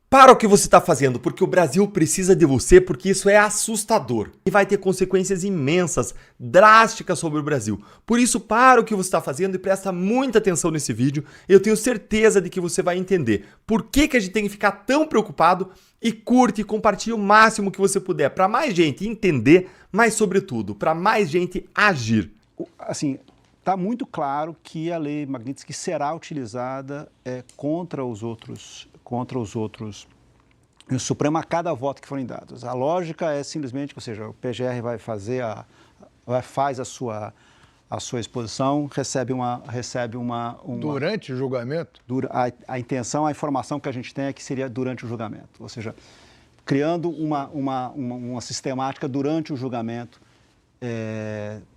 Para o que você está fazendo, porque o Brasil precisa de você, porque isso é assustador e vai ter consequências imensas, drásticas sobre o Brasil. Por isso, para o que você está fazendo e presta muita atenção nesse vídeo. Eu tenho certeza de que você vai entender por que a gente tem que ficar tão preocupado, e curte e compartilhe o máximo que você puder para mais gente entender, mas sobretudo para mais gente agir. Assim, está muito claro que a lei Magnitsky será utilizada contra os outros, no Supremo a cada voto que forem dados. A lógica é simplesmente, ou seja, o PGR vai fazer faz a sua exposição, recebe uma durante o julgamento? A intenção, a informação que a gente tem é que seria durante o julgamento, ou seja, criando uma sistemática durante o julgamento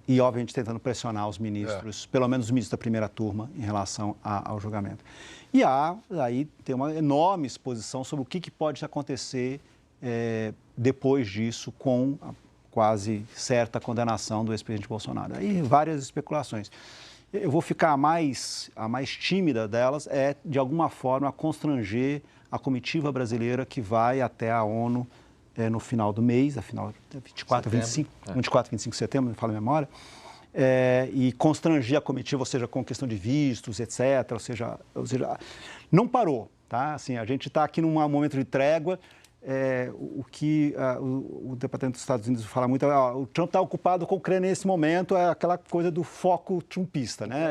e, obviamente, tentando pressionar os ministros, pelo menos os ministros da primeira turma, em relação ao julgamento. E aí tem uma enorme exposição sobre o que pode acontecer depois disso com a quase certa condenação do ex-presidente Bolsonaro. Aí várias especulações. Eu vou ficar a mais tímida delas de alguma forma, constranger a comitiva brasileira que vai até a ONU no final do mês, afinal, 24 e 25 de setembro, não me falo a memória, e constranger a comitiva, ou seja, com questão de vistos, etc. Ou seja, não parou, tá? Assim, a gente está aqui num momento de trégua. O que o Departamento dos Estados Unidos fala muito, o Trump está ocupado com a Ucrânia nesse momento, é aquela coisa do foco trumpista, né?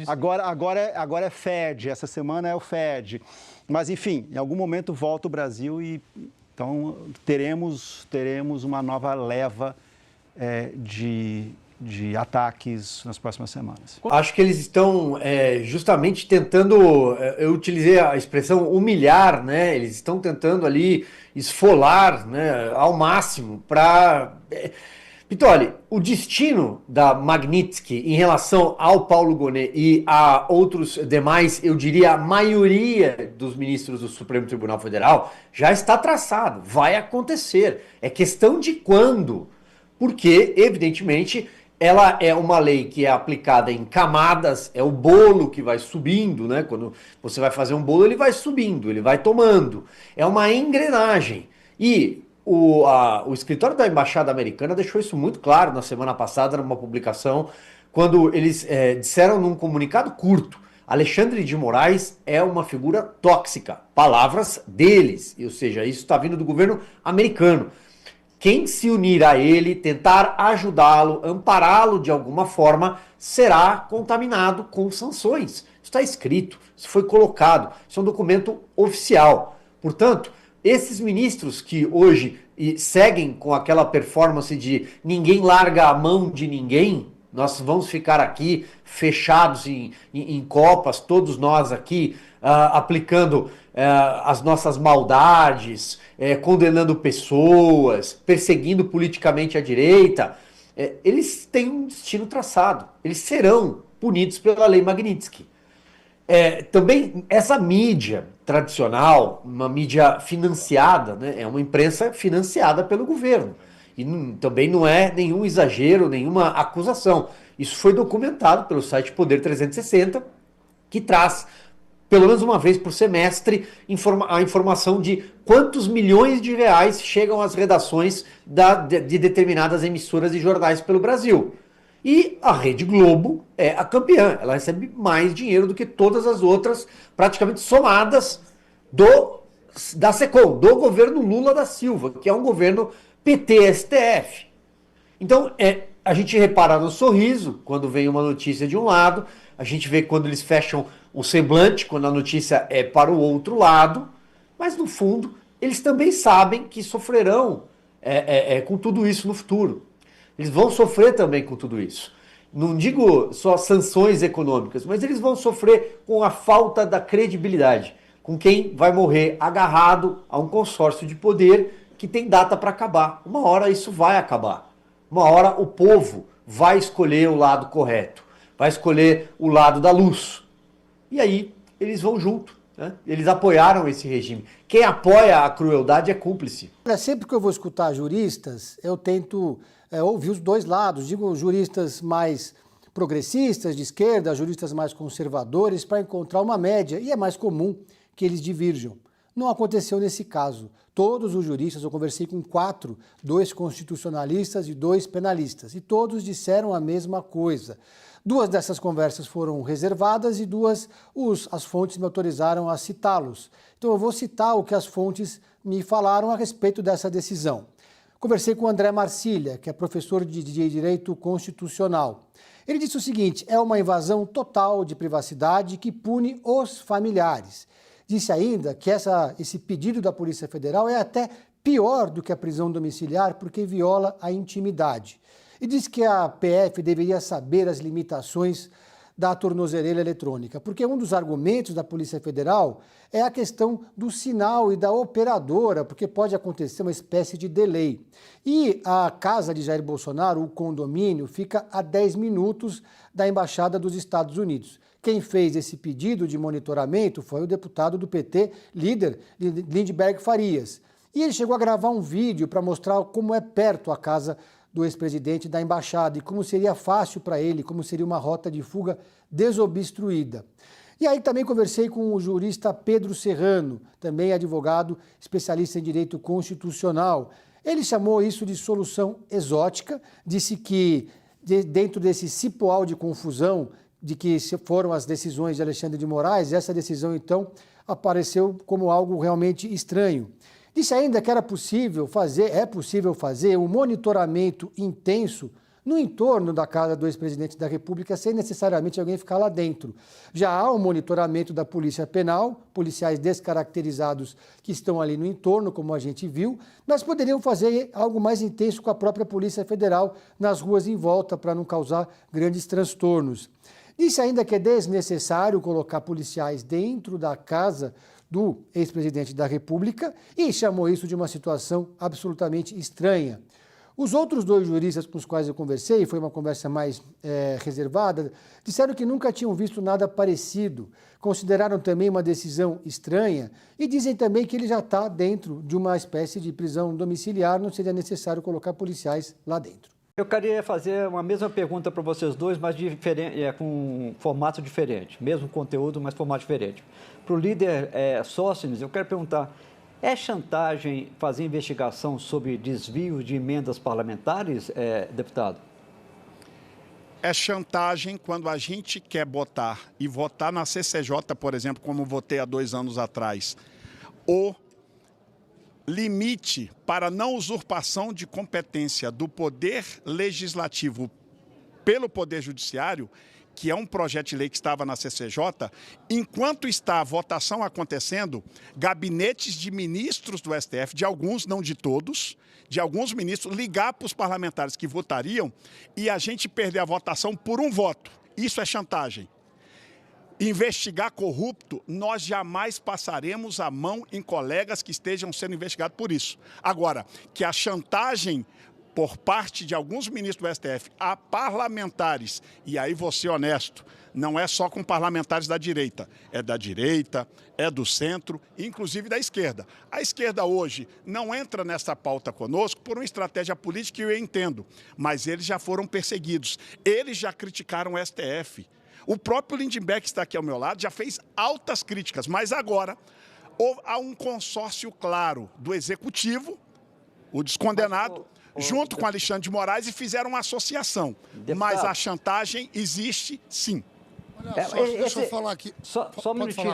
Agora é Fed, essa semana é o Fed. Mas, enfim, em algum momento volta o Brasil e então teremos uma nova leva de ataques nas próximas semanas. Acho que eles estão justamente tentando, eu utilizei a expressão humilhar, né? Eles estão tentando ali esfolar, né, ao máximo para... Pitoli, o destino da Magnitsky em relação ao Paulo Gonet e a outros demais, eu diria a maioria dos ministros do Supremo Tribunal Federal, já está traçado, vai acontecer. É questão de quando, porque, evidentemente, ela é uma lei que é aplicada em camadas, é o bolo que vai subindo, né? Quando você vai fazer um bolo, ele vai subindo, ele vai tomando. É uma engrenagem. E o escritório da Embaixada Americana deixou isso muito claro na semana passada, numa publicação, quando eles disseram num comunicado curto: Alexandre de Moraes é uma figura tóxica. Palavras deles, ou seja, isso está vindo do governo americano. Quem se unir a ele, tentar ajudá-lo, ampará-lo de alguma forma, será contaminado com sanções. Isso está escrito, isso foi colocado, isso é um documento oficial. Portanto, esses ministros que hoje seguem com aquela performance de ninguém larga a mão de ninguém, nós vamos ficar aqui fechados em copas, todos nós aqui, aplicando as nossas maldades, condenando pessoas, perseguindo politicamente a direita, eles têm um destino traçado. Eles serão punidos pela lei Magnitsky. Também essa mídia tradicional, uma mídia financiada, né, é uma imprensa financiada pelo governo. E também não é nenhum exagero, nenhuma acusação. Isso foi documentado pelo site Poder 360, que traz, pelo menos uma vez por semestre, a informação de quantos milhões de reais chegam às redações de determinadas emissoras e jornais pelo Brasil. E a Rede Globo é a campeã. Ela recebe mais dinheiro do que todas as outras, praticamente somadas, da SECOM, do governo Lula da Silva, que é um governo PT-STF. Então, a gente repara no sorriso quando vem uma notícia de um lado, a gente vê quando eles fecham o semblante, quando a notícia é para o outro lado, mas no fundo, eles também sabem que sofrerão com tudo isso no futuro. Eles vão sofrer também com tudo isso. Não digo só sanções econômicas, mas eles vão sofrer com a falta da credibilidade, com quem vai morrer agarrado a um consórcio de poder que tem data para acabar. Uma hora isso vai acabar. Uma hora o povo vai escolher o lado correto, vai escolher o lado da luz. E aí eles vão junto, né? Eles apoiaram esse regime. Quem apoia a crueldade é cúmplice. Sempre que eu vou escutar juristas, eu tento ouvir os dois lados. Digo juristas mais progressistas, de esquerda, juristas mais conservadores, para encontrar uma média. E é mais comum que eles divirjam. Não aconteceu nesse caso. Todos os juristas, eu conversei com 4, 2 constitucionalistas e 2 penalistas, e todos disseram a mesma coisa. 2 dessas conversas foram reservadas e 2 as fontes me autorizaram a citá-los. Então eu vou citar o que as fontes me falaram a respeito dessa decisão. Conversei com o André Marcília, que é professor de Direito Constitucional. Ele disse o seguinte: é uma invasão total de privacidade que pune os familiares. Disse ainda que esse pedido da Polícia Federal é até pior do que a prisão domiciliar porque viola a intimidade. E disse que a PF deveria saber as limitações da tornozeleira eletrônica, porque um dos argumentos da Polícia Federal é a questão do sinal e da operadora, porque pode acontecer uma espécie de delay. E a casa de Jair Bolsonaro, o condomínio, fica a 10 minutos da Embaixada dos Estados Unidos. Quem fez esse pedido de monitoramento foi o deputado do PT, líder Lindbergh Farias. E ele chegou a gravar um vídeo para mostrar como é perto a casa do ex-presidente da embaixada e como seria fácil para ele, como seria uma rota de fuga desobstruída. E aí também conversei com o jurista Pedro Serrano, também advogado especialista em direito constitucional. Ele chamou isso de solução exótica, disse que dentro desse cipoal de confusão de que foram as decisões de Alexandre de Moraes, essa decisão então apareceu como algo realmente estranho. Disse ainda que é possível fazer um monitoramento intenso no entorno da casa do ex-presidente da República, sem necessariamente alguém ficar lá dentro. Já há um monitoramento da Polícia Penal, policiais descaracterizados que estão ali no entorno, como a gente viu, mas poderiam fazer algo mais intenso com a própria Polícia Federal nas ruas em volta, para não causar grandes transtornos. Disse ainda que é desnecessário colocar policiais dentro da casa do ex-presidente da República e chamou isso de uma situação absolutamente estranha. Os outros 2 juristas com os quais eu conversei, foi uma conversa mais reservada, disseram que nunca tinham visto nada parecido, consideraram também uma decisão estranha e dizem também que ele já está dentro de uma espécie de prisão domiciliar, não seria necessário colocar policiais lá dentro. Eu queria fazer uma mesma pergunta para vocês dois, mas com um formato diferente. Mesmo conteúdo, mas formato diferente. Para o líder Sóstenes, eu quero perguntar, é chantagem fazer investigação sobre desvio de emendas parlamentares, deputado? É chantagem quando a gente quer botar e votar na CCJ, por exemplo, como votei há 2 anos atrás, o limite para não usurpação de competência do Poder Legislativo pelo Poder Judiciário, que é um projeto de lei que estava na CCJ, enquanto está a votação acontecendo, gabinetes de ministros do STF, de alguns, não de todos, de alguns ministros, ligar para os parlamentares que votariam e a gente perder a votação por um voto. Isso é chantagem. Investigar corrupto, nós jamais passaremos a mão em colegas que estejam sendo investigados por isso. Agora, que a chantagem por parte de alguns ministros do STF a parlamentares, e aí vou ser honesto, não é só com parlamentares da direita, é do centro, inclusive da esquerda. A esquerda hoje não entra nessa pauta conosco por uma estratégia política que eu entendo, mas eles já foram perseguidos, eles já criticaram o STF. O próprio Lindbergh, que está aqui ao meu lado, já fez altas críticas, mas agora há um consórcio claro do Executivo, o descondenado, junto com Alexandre de Moraes, e fizeram uma associação. Deputado, mas a chantagem existe, sim. Deixa eu falar aqui. Só um minutinho,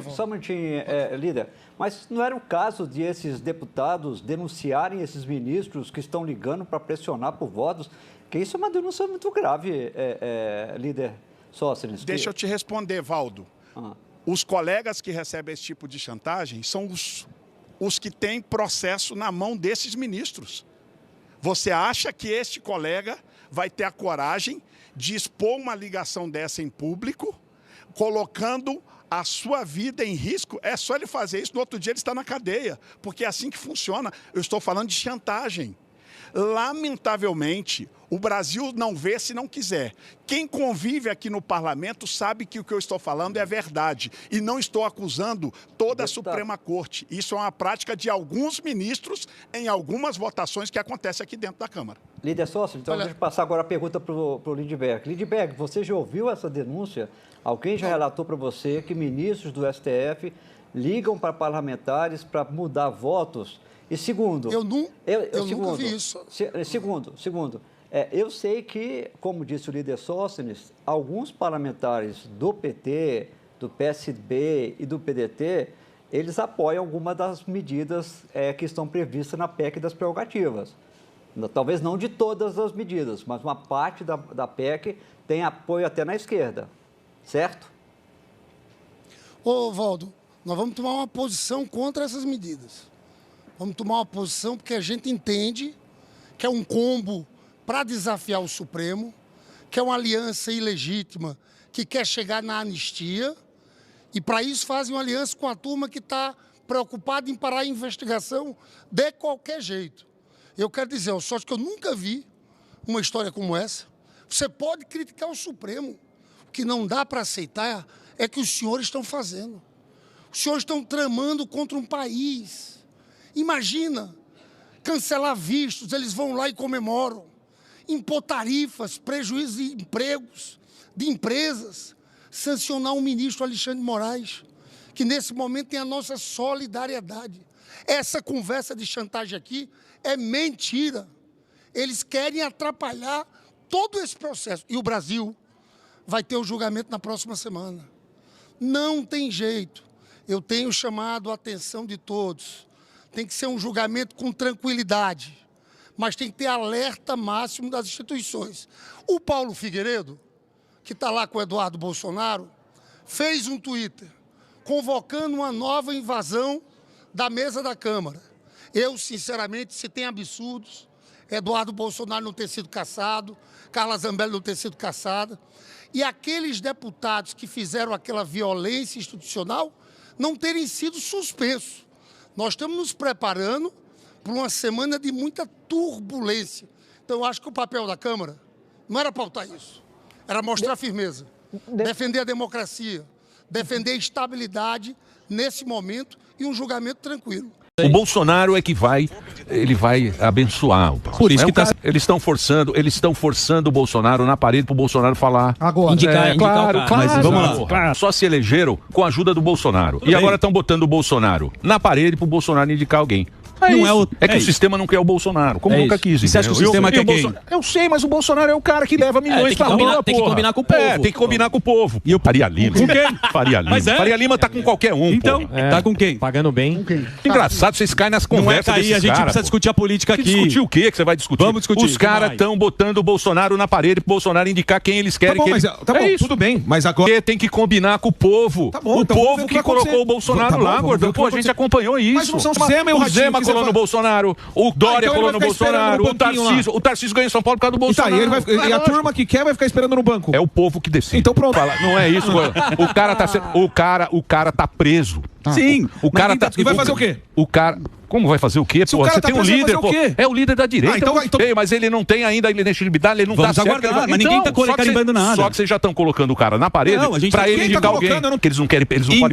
líder. Mas não era o caso de esses deputados denunciarem esses ministros que estão ligando para pressionar por votos? Que isso é uma denúncia muito grave, líder Sóstenes. Deixa eu te responder, Valdo. Os colegas que recebem esse tipo de chantagem são os que têm processo na mão desses ministros. Você acha que este colega vai ter a coragem de expor uma ligação dessa em público, colocando a sua vida em risco? É só ele fazer isso, no outro dia ele está na cadeia, porque é assim que funciona. Eu estou falando de chantagem. Lamentavelmente, o Brasil não vê se não quiser. Quem convive aqui no parlamento sabe que o que eu estou falando é verdade. E não estou acusando toda a Suprema Corte. Isso é uma prática de alguns ministros em algumas votações que acontecem aqui dentro da Câmara. Líder Sóstenes, então deixa eu passar agora a pergunta para o Lindbergh. Lindbergh, você já ouviu essa denúncia? Alguém já relatou para você que ministros do STF ligam para parlamentares para mudar votos. E segundo... Eu nunca vi isso. Segundo, eu sei que, como disse o líder Sóstenes, alguns parlamentares do PT, do PSB e do PDT, eles apoiam algumas das medidas que estão previstas na PEC das prerrogativas. Talvez não de todas as medidas, mas uma parte da PEC tem apoio até na esquerda, certo? Ô, Valdo, nós vamos tomar uma posição contra essas medidas. Vamos tomar uma posição porque a gente entende que é um combo para desafiar o Supremo, que é uma aliança ilegítima que quer chegar na anistia, e para isso fazem uma aliança com a turma que está preocupada em parar a investigação de qualquer jeito. Eu quero dizer, ao sorte que eu nunca vi uma história como essa. Você pode criticar o Supremo. O que não dá para aceitar é que os senhores estão fazendo. Os senhores estão tramando contra um país. Imagina, cancelar vistos, eles vão lá e comemoram. Impor tarifas, prejuízos de empregos, de empresas. Sancionar o ministro Alexandre de Moraes, que nesse momento tem a nossa solidariedade. Essa conversa de chantagem aqui é mentira. Eles querem atrapalhar todo esse processo. E o Brasil vai ter o julgamento na próxima semana. Não tem jeito. Eu tenho chamado a atenção de todos. Tem que ser um julgamento com tranquilidade, mas tem que ter alerta máximo das instituições. O Paulo Figueiredo, que está lá com o Eduardo Bolsonaro, fez um Twitter convocando uma nova invasão da mesa da Câmara. Eu, sinceramente, se tem absurdos, Eduardo Bolsonaro não ter sido cassado, Carla Zambelli não ter sido cassada, e aqueles deputados que fizeram aquela violência institucional não terem sido suspensos. Nós estamos nos preparando para uma semana de muita turbulência. Então, eu acho que o papel da Câmara não era pautar isso. Era mostrar firmeza, defender a democracia, defender a estabilidade nesse momento e um julgamento tranquilo. O Bolsonaro é que vai abençoar o próximo. Por isso que eles estão forçando o Bolsonaro na parede para o Bolsonaro falar. Agora. Indicar claro, mas vamos lá. Claro. Só se elegeram com a ajuda do Bolsonaro. Tudo e agora estão botando o Bolsonaro na parede para o Bolsonaro indicar alguém. Que o sistema não quer o Bolsonaro, como nunca quis. E você acha que o sistema quer quem? Eu sei, mas o Bolsonaro é o cara que leva milhões pra rua, tem que combinar com o povo. Tem que combinar com o povo. E o Faria Lima. Com quem? Faria Lima. Faria Lima tá com qualquer um, então, tá com quem? Pagando bem. Engraçado, vocês caem nas conversas desses a gente precisa discutir a política aqui. Discutir o quê que você vai discutir? Vamos discutir. Os caras estão botando o Bolsonaro na parede pro Bolsonaro indicar quem eles querem. Tá bom, tudo bem, mas agora... Porque tem que combinar com o povo. Tá bom, o povo que colocou o Bolsonaro lá, gordão. Pô, a gente acompanhou isso. Mas não são o Zema colou no Bolsonaro. O Dória colou no Bolsonaro, o Tarcísio ganhou em São Paulo por causa do Bolsonaro. E a turma que quer vai ficar esperando no banco. É o povo que decide. Então pronto. Não é isso, o cara tá preso. Sim. O cara tá... E vai fazer o quê? O cara... Como vai fazer o quê, pô? Você tem um líder, pô. É o líder da direita. Mas ele não tem ainda a ilegibilidade, ele não dá certo. Vamos aguardar, mas ninguém tá carimbando nada. Só que vocês já estão colocando o cara na parede pra ele indicar alguém. Porque eles não podem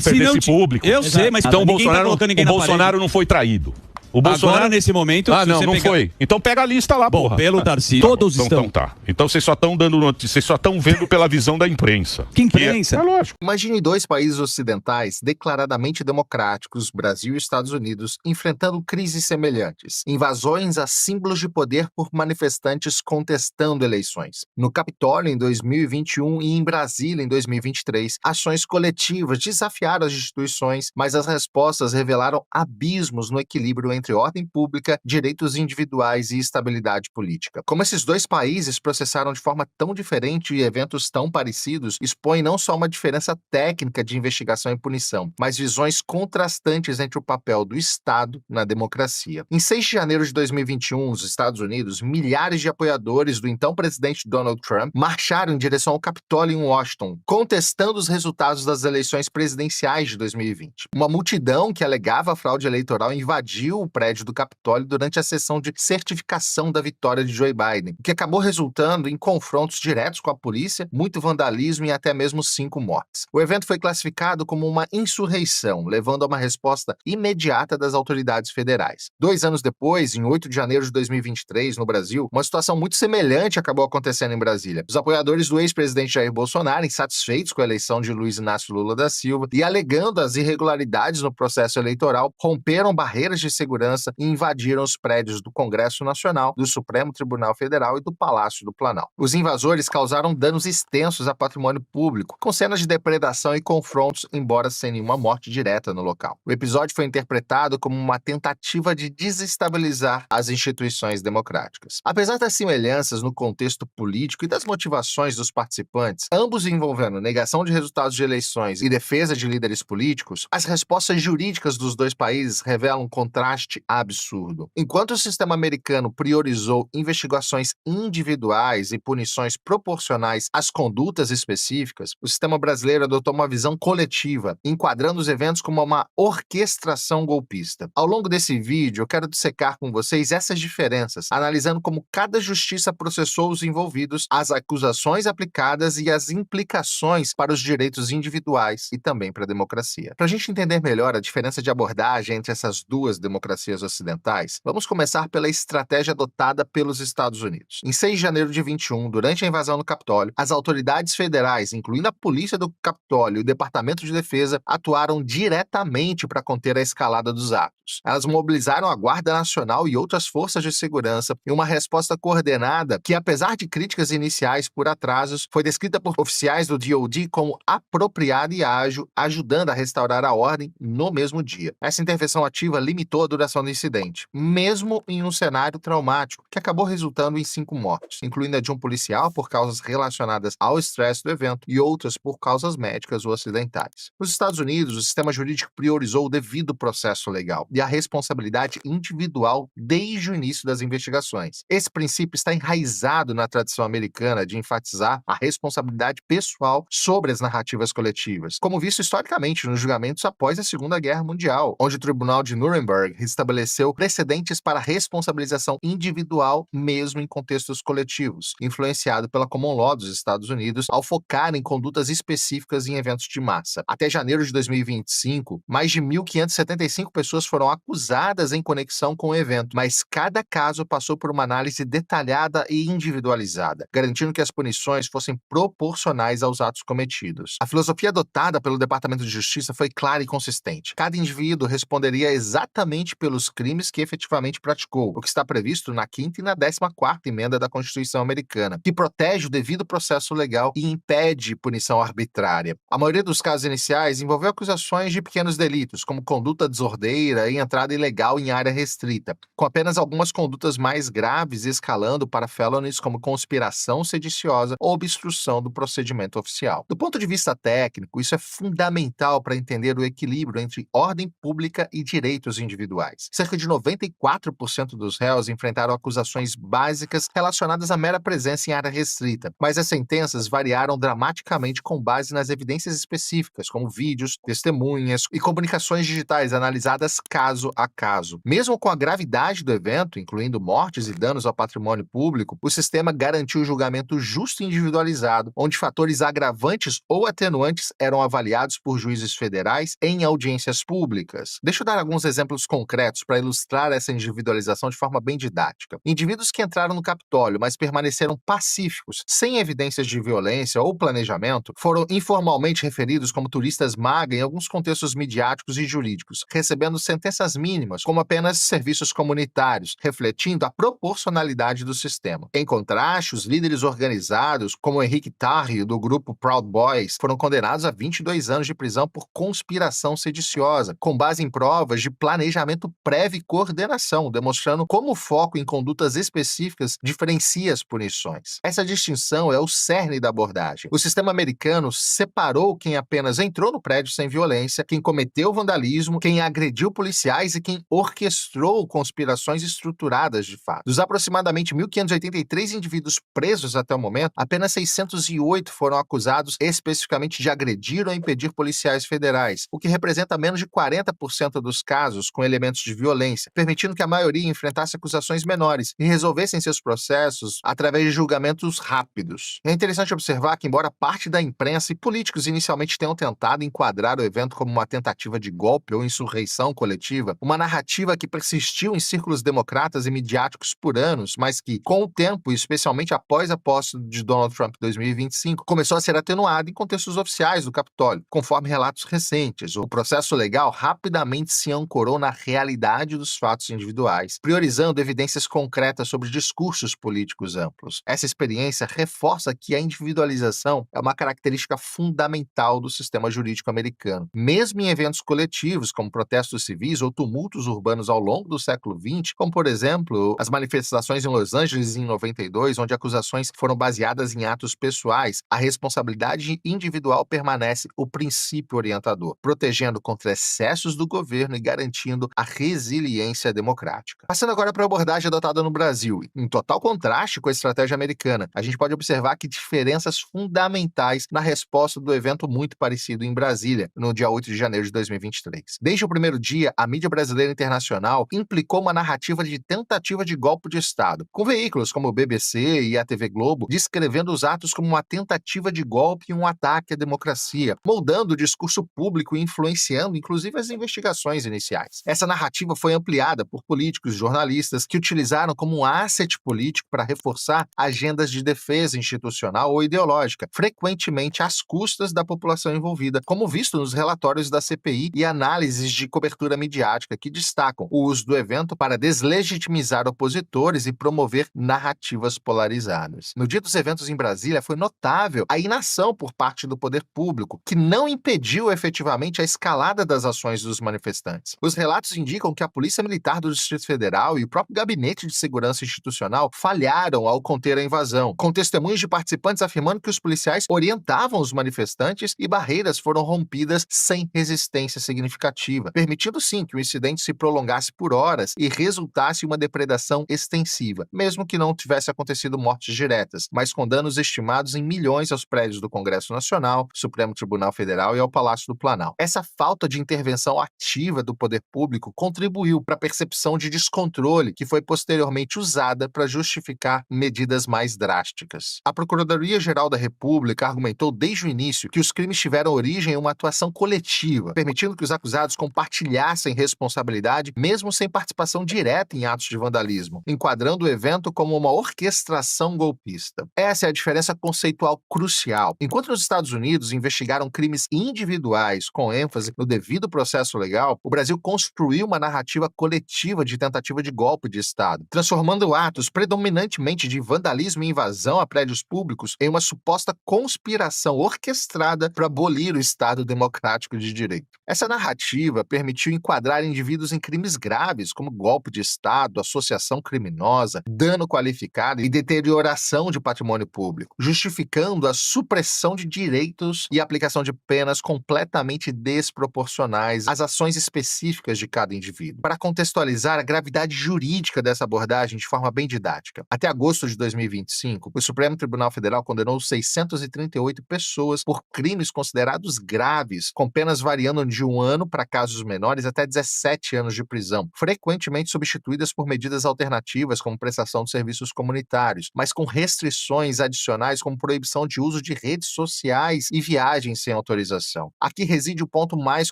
perder esse público. Eu sei, mas então o Bolsonaro não foi traído. O Bolsonaro agora, nesse momento... não foi. Então pega a lista lá, porra. Pelo Tarcísio. Todos estão. Então tá. Então vocês só estão dando notícia, vocês só estão vendo pela visão da imprensa. Que imprensa? É lógico. Imagine dois países ocidentais declaradamente democráticos, Brasil e Estados Unidos, enfrentando crises semelhantes. Invasões a símbolos de poder por manifestantes contestando eleições. No Capitólio, em 2021, e em Brasília, em 2023, ações coletivas desafiaram as instituições, mas as respostas revelaram abismos no equilíbrio entre ordem pública, direitos individuais e estabilidade política. Como esses dois países processaram de forma tão diferente e eventos tão parecidos, expõe não só uma diferença técnica de investigação e punição, mas visões contrastantes entre o papel do Estado na democracia. Em 6 de janeiro de 2021, nos Estados Unidos, milhares de apoiadores do então presidente Donald Trump marcharam em direção ao Capitólio em Washington, contestando os resultados das eleições presidenciais de 2020. Uma multidão que alegava fraude eleitoral invadiu o mesmo prédio do Capitólio durante a sessão de certificação da vitória de Joe Biden, o que acabou resultando em confrontos diretos com a polícia, muito vandalismo e até mesmo 5 mortes. O evento foi classificado como uma insurreição, levando a uma resposta imediata das autoridades federais. 2 anos depois, em 8 de janeiro de 2023, no Brasil, uma situação muito semelhante acabou acontecendo em Brasília. Os apoiadores do ex-presidente Jair Bolsonaro, insatisfeitos com a eleição de Luiz Inácio Lula da Silva e alegando as irregularidades no processo eleitoral, romperam barreiras de segurança e invadiram os prédios do Congresso Nacional, do Supremo Tribunal Federal e do Palácio do Planalto. Os invasores causaram danos extensos a patrimônio público, com cenas de depredação e confrontos, embora sem nenhuma morte direta no local. O episódio foi interpretado como uma tentativa de desestabilizar as instituições democráticas. Apesar das semelhanças no contexto político e das motivações dos participantes, ambos envolvendo negação de resultados de eleições e defesa de líderes políticos, as respostas jurídicas dos dois países revelam um contraste absurdo. Enquanto o sistema americano priorizou investigações individuais e punições proporcionais às condutas específicas, o sistema brasileiro adotou uma visão coletiva, enquadrando os eventos como uma orquestração golpista. Ao longo desse vídeo, eu quero dissecar com vocês essas diferenças, analisando como cada justiça processou os envolvidos, as acusações aplicadas e as implicações para os direitos individuais e também para a democracia. Para a gente entender melhor a diferença de abordagem entre essas duas democracias ocidentais, vamos começar pela estratégia adotada pelos Estados Unidos. Em 6 de janeiro de 21, durante a invasão do Capitólio, as autoridades federais, incluindo a Polícia do Capitólio e o Departamento de Defesa, atuaram diretamente para conter a escalada dos atos. Elas mobilizaram a Guarda Nacional e outras forças de segurança em uma resposta coordenada que, apesar de críticas iniciais por atrasos, foi descrita por oficiais do DoD como apropriada e ágil, ajudando a restaurar a ordem no mesmo dia. Essa intervenção ativa limitou a duração do incidente, mesmo em um cenário traumático, que acabou resultando em 5 mortes, incluindo a de um policial por causas relacionadas ao estresse do evento e outras por causas médicas ou acidentais. Nos Estados Unidos, o sistema jurídico priorizou o devido processo legal e a responsabilidade individual desde o início das investigações. Esse princípio está enraizado na tradição americana de enfatizar a responsabilidade pessoal sobre as narrativas coletivas, como visto historicamente nos julgamentos após a Segunda Guerra Mundial, onde o Tribunal de Nuremberg estabeleceu precedentes para responsabilização individual mesmo em contextos coletivos, influenciado pela Common Law dos Estados Unidos ao focar em condutas específicas em eventos de massa. Até janeiro de 2025, mais de 1.575 pessoas foram acusadas em conexão com o evento, mas cada caso passou por uma análise detalhada e individualizada, garantindo que as punições fossem proporcionais aos atos cometidos. A filosofia adotada pelo Departamento de Justiça foi clara e consistente. Cada indivíduo responderia exatamente pelos crimes que efetivamente praticou, o que está previsto na 5ª e na 14ª emenda da Constituição Americana, que protege o devido processo legal e impede punição arbitrária. A maioria dos casos iniciais envolveu acusações de pequenos delitos, como conduta desordeira e entrada ilegal em área restrita, com apenas algumas condutas mais graves escalando para felonies como conspiração sediciosa ou obstrução do procedimento oficial. Do ponto de vista técnico, isso é fundamental para entender o equilíbrio entre ordem pública e direitos individuais. Cerca de 94% dos réus enfrentaram acusações básicas relacionadas à mera presença em área restrita, mas as sentenças variaram dramaticamente com base nas evidências específicas, como vídeos, testemunhas e comunicações digitais analisadas caso a caso. Mesmo com a gravidade do evento, incluindo mortes e danos ao patrimônio público, o sistema garantiu julgamento justo e individualizado, onde fatores agravantes ou atenuantes eram avaliados por juízes federais em audiências públicas. Deixa eu dar alguns exemplos concretos para ilustrar essa individualização de forma bem didática. Indivíduos que entraram no Capitólio, mas permaneceram pacíficos, sem evidências de violência ou planejamento, foram informalmente referidos como turistas maga em alguns contextos midiáticos e jurídicos, recebendo sentenças mínimas, como apenas serviços comunitários, refletindo a proporcionalidade do sistema. Em contraste, os líderes organizados, como Henrique Tarrio, do grupo Proud Boys, foram condenados a 22 anos de prisão por conspiração sediciosa, com base em provas de planejamento prévio e coordenação, demonstrando como o foco em condutas específicas diferencia as punições. Essa distinção é o cerne da abordagem. O sistema americano separou quem apenas entrou no prédio sem violência, quem cometeu vandalismo, quem agrediu policiais e quem orquestrou conspirações estruturadas de fato. Dos aproximadamente 1.583 indivíduos presos até o momento, apenas 608 foram acusados especificamente de agredir ou impedir policiais federais, o que representa menos de 40% dos casos com elementos eventos de violência, permitindo que a maioria enfrentasse acusações menores e resolvessem seus processos através de julgamentos rápidos. É interessante observar que, embora parte da imprensa e políticos inicialmente tenham tentado enquadrar o evento como uma tentativa de golpe ou insurreição coletiva, uma narrativa que persistiu em círculos democratas e midiáticos por anos, mas que, com o tempo, e especialmente após a posse de Donald Trump em 2025, começou a ser atenuada em contextos oficiais do Capitólio, conforme relatos recentes. O processo legal rapidamente se ancorou na realidade dos fatos individuais, priorizando evidências concretas sobre discursos políticos amplos. Essa experiência reforça que a individualização é uma característica fundamental do sistema jurídico americano. Mesmo em eventos coletivos, como protestos civis ou tumultos urbanos ao longo do século XX, como, por exemplo, as manifestações em Los Angeles em 92, onde acusações foram baseadas em atos pessoais, a responsabilidade individual permanece o princípio orientador, protegendo contra excessos do governo e garantindo a resiliência democrática. Passando agora para a abordagem adotada no Brasil, em total contraste com a estratégia americana, a gente pode observar que diferenças fundamentais na resposta do evento muito parecido em Brasília, no dia 8 de janeiro de 2023. Desde o primeiro dia, a mídia brasileira internacional implicou uma narrativa de tentativa de golpe de Estado, com veículos como o BBC e a TV Globo descrevendo os atos como uma tentativa de golpe e um ataque à democracia, moldando o discurso público e influenciando, inclusive, as investigações iniciais. Essa narrativa foi ampliada por políticos e jornalistas que utilizaram como um asset político para reforçar agendas de defesa institucional ou ideológica, frequentemente às custas da população envolvida, como visto nos relatórios da CPI e análises de cobertura midiática que destacam o uso do evento para deslegitimizar opositores e promover narrativas polarizadas. No dia dos eventos em Brasília, foi notável a inação por parte do poder público, que não impediu efetivamente a escalada das ações dos manifestantes. Os relatos indicam que a Polícia Militar do Distrito Federal e o próprio Gabinete de Segurança Institucional falharam ao conter a invasão, com testemunhos de participantes afirmando que os policiais orientavam os manifestantes e barreiras foram rompidas sem resistência significativa, permitindo sim que o incidente se prolongasse por horas e resultasse em uma depredação extensiva, mesmo que não tivesse acontecido mortes diretas, mas com danos estimados em milhões aos prédios do Congresso Nacional, Supremo Tribunal Federal e ao Palácio do Planalto. Essa falta de intervenção ativa do poder público contribuiu para a percepção de descontrole que foi posteriormente usada para justificar medidas mais drásticas. A Procuradoria-Geral da República argumentou desde o início que os crimes tiveram origem em uma atuação coletiva, permitindo que os acusados compartilhassem responsabilidade mesmo sem participação direta em atos de vandalismo, enquadrando o evento como uma orquestração golpista. Essa é a diferença conceitual crucial. Enquanto nos Estados Unidos investigaram crimes individuais com ênfase no devido processo legal, o Brasil construiu uma narrativa coletiva de tentativa de golpe de Estado, transformando atos predominantemente de vandalismo e invasão a prédios públicos em uma suposta conspiração orquestrada para abolir o Estado democrático de direito. Essa narrativa permitiu enquadrar indivíduos em crimes graves, como golpe de Estado, associação criminosa, dano qualificado e deterioração de patrimônio público, justificando a supressão de direitos e a aplicação de penas completamente desproporcionais às ações específicas de cada indivíduo. Para contextualizar a gravidade jurídica dessa abordagem de forma bem didática, até agosto de 2025, o Supremo Tribunal Federal condenou 638 pessoas por crimes considerados graves, com penas variando de 1 ano para casos menores até 17 anos de prisão, frequentemente substituídas por medidas alternativas como prestação de serviços comunitários, mas com restrições adicionais como proibição de uso de redes sociais e viagens sem autorização. Aqui reside o ponto mais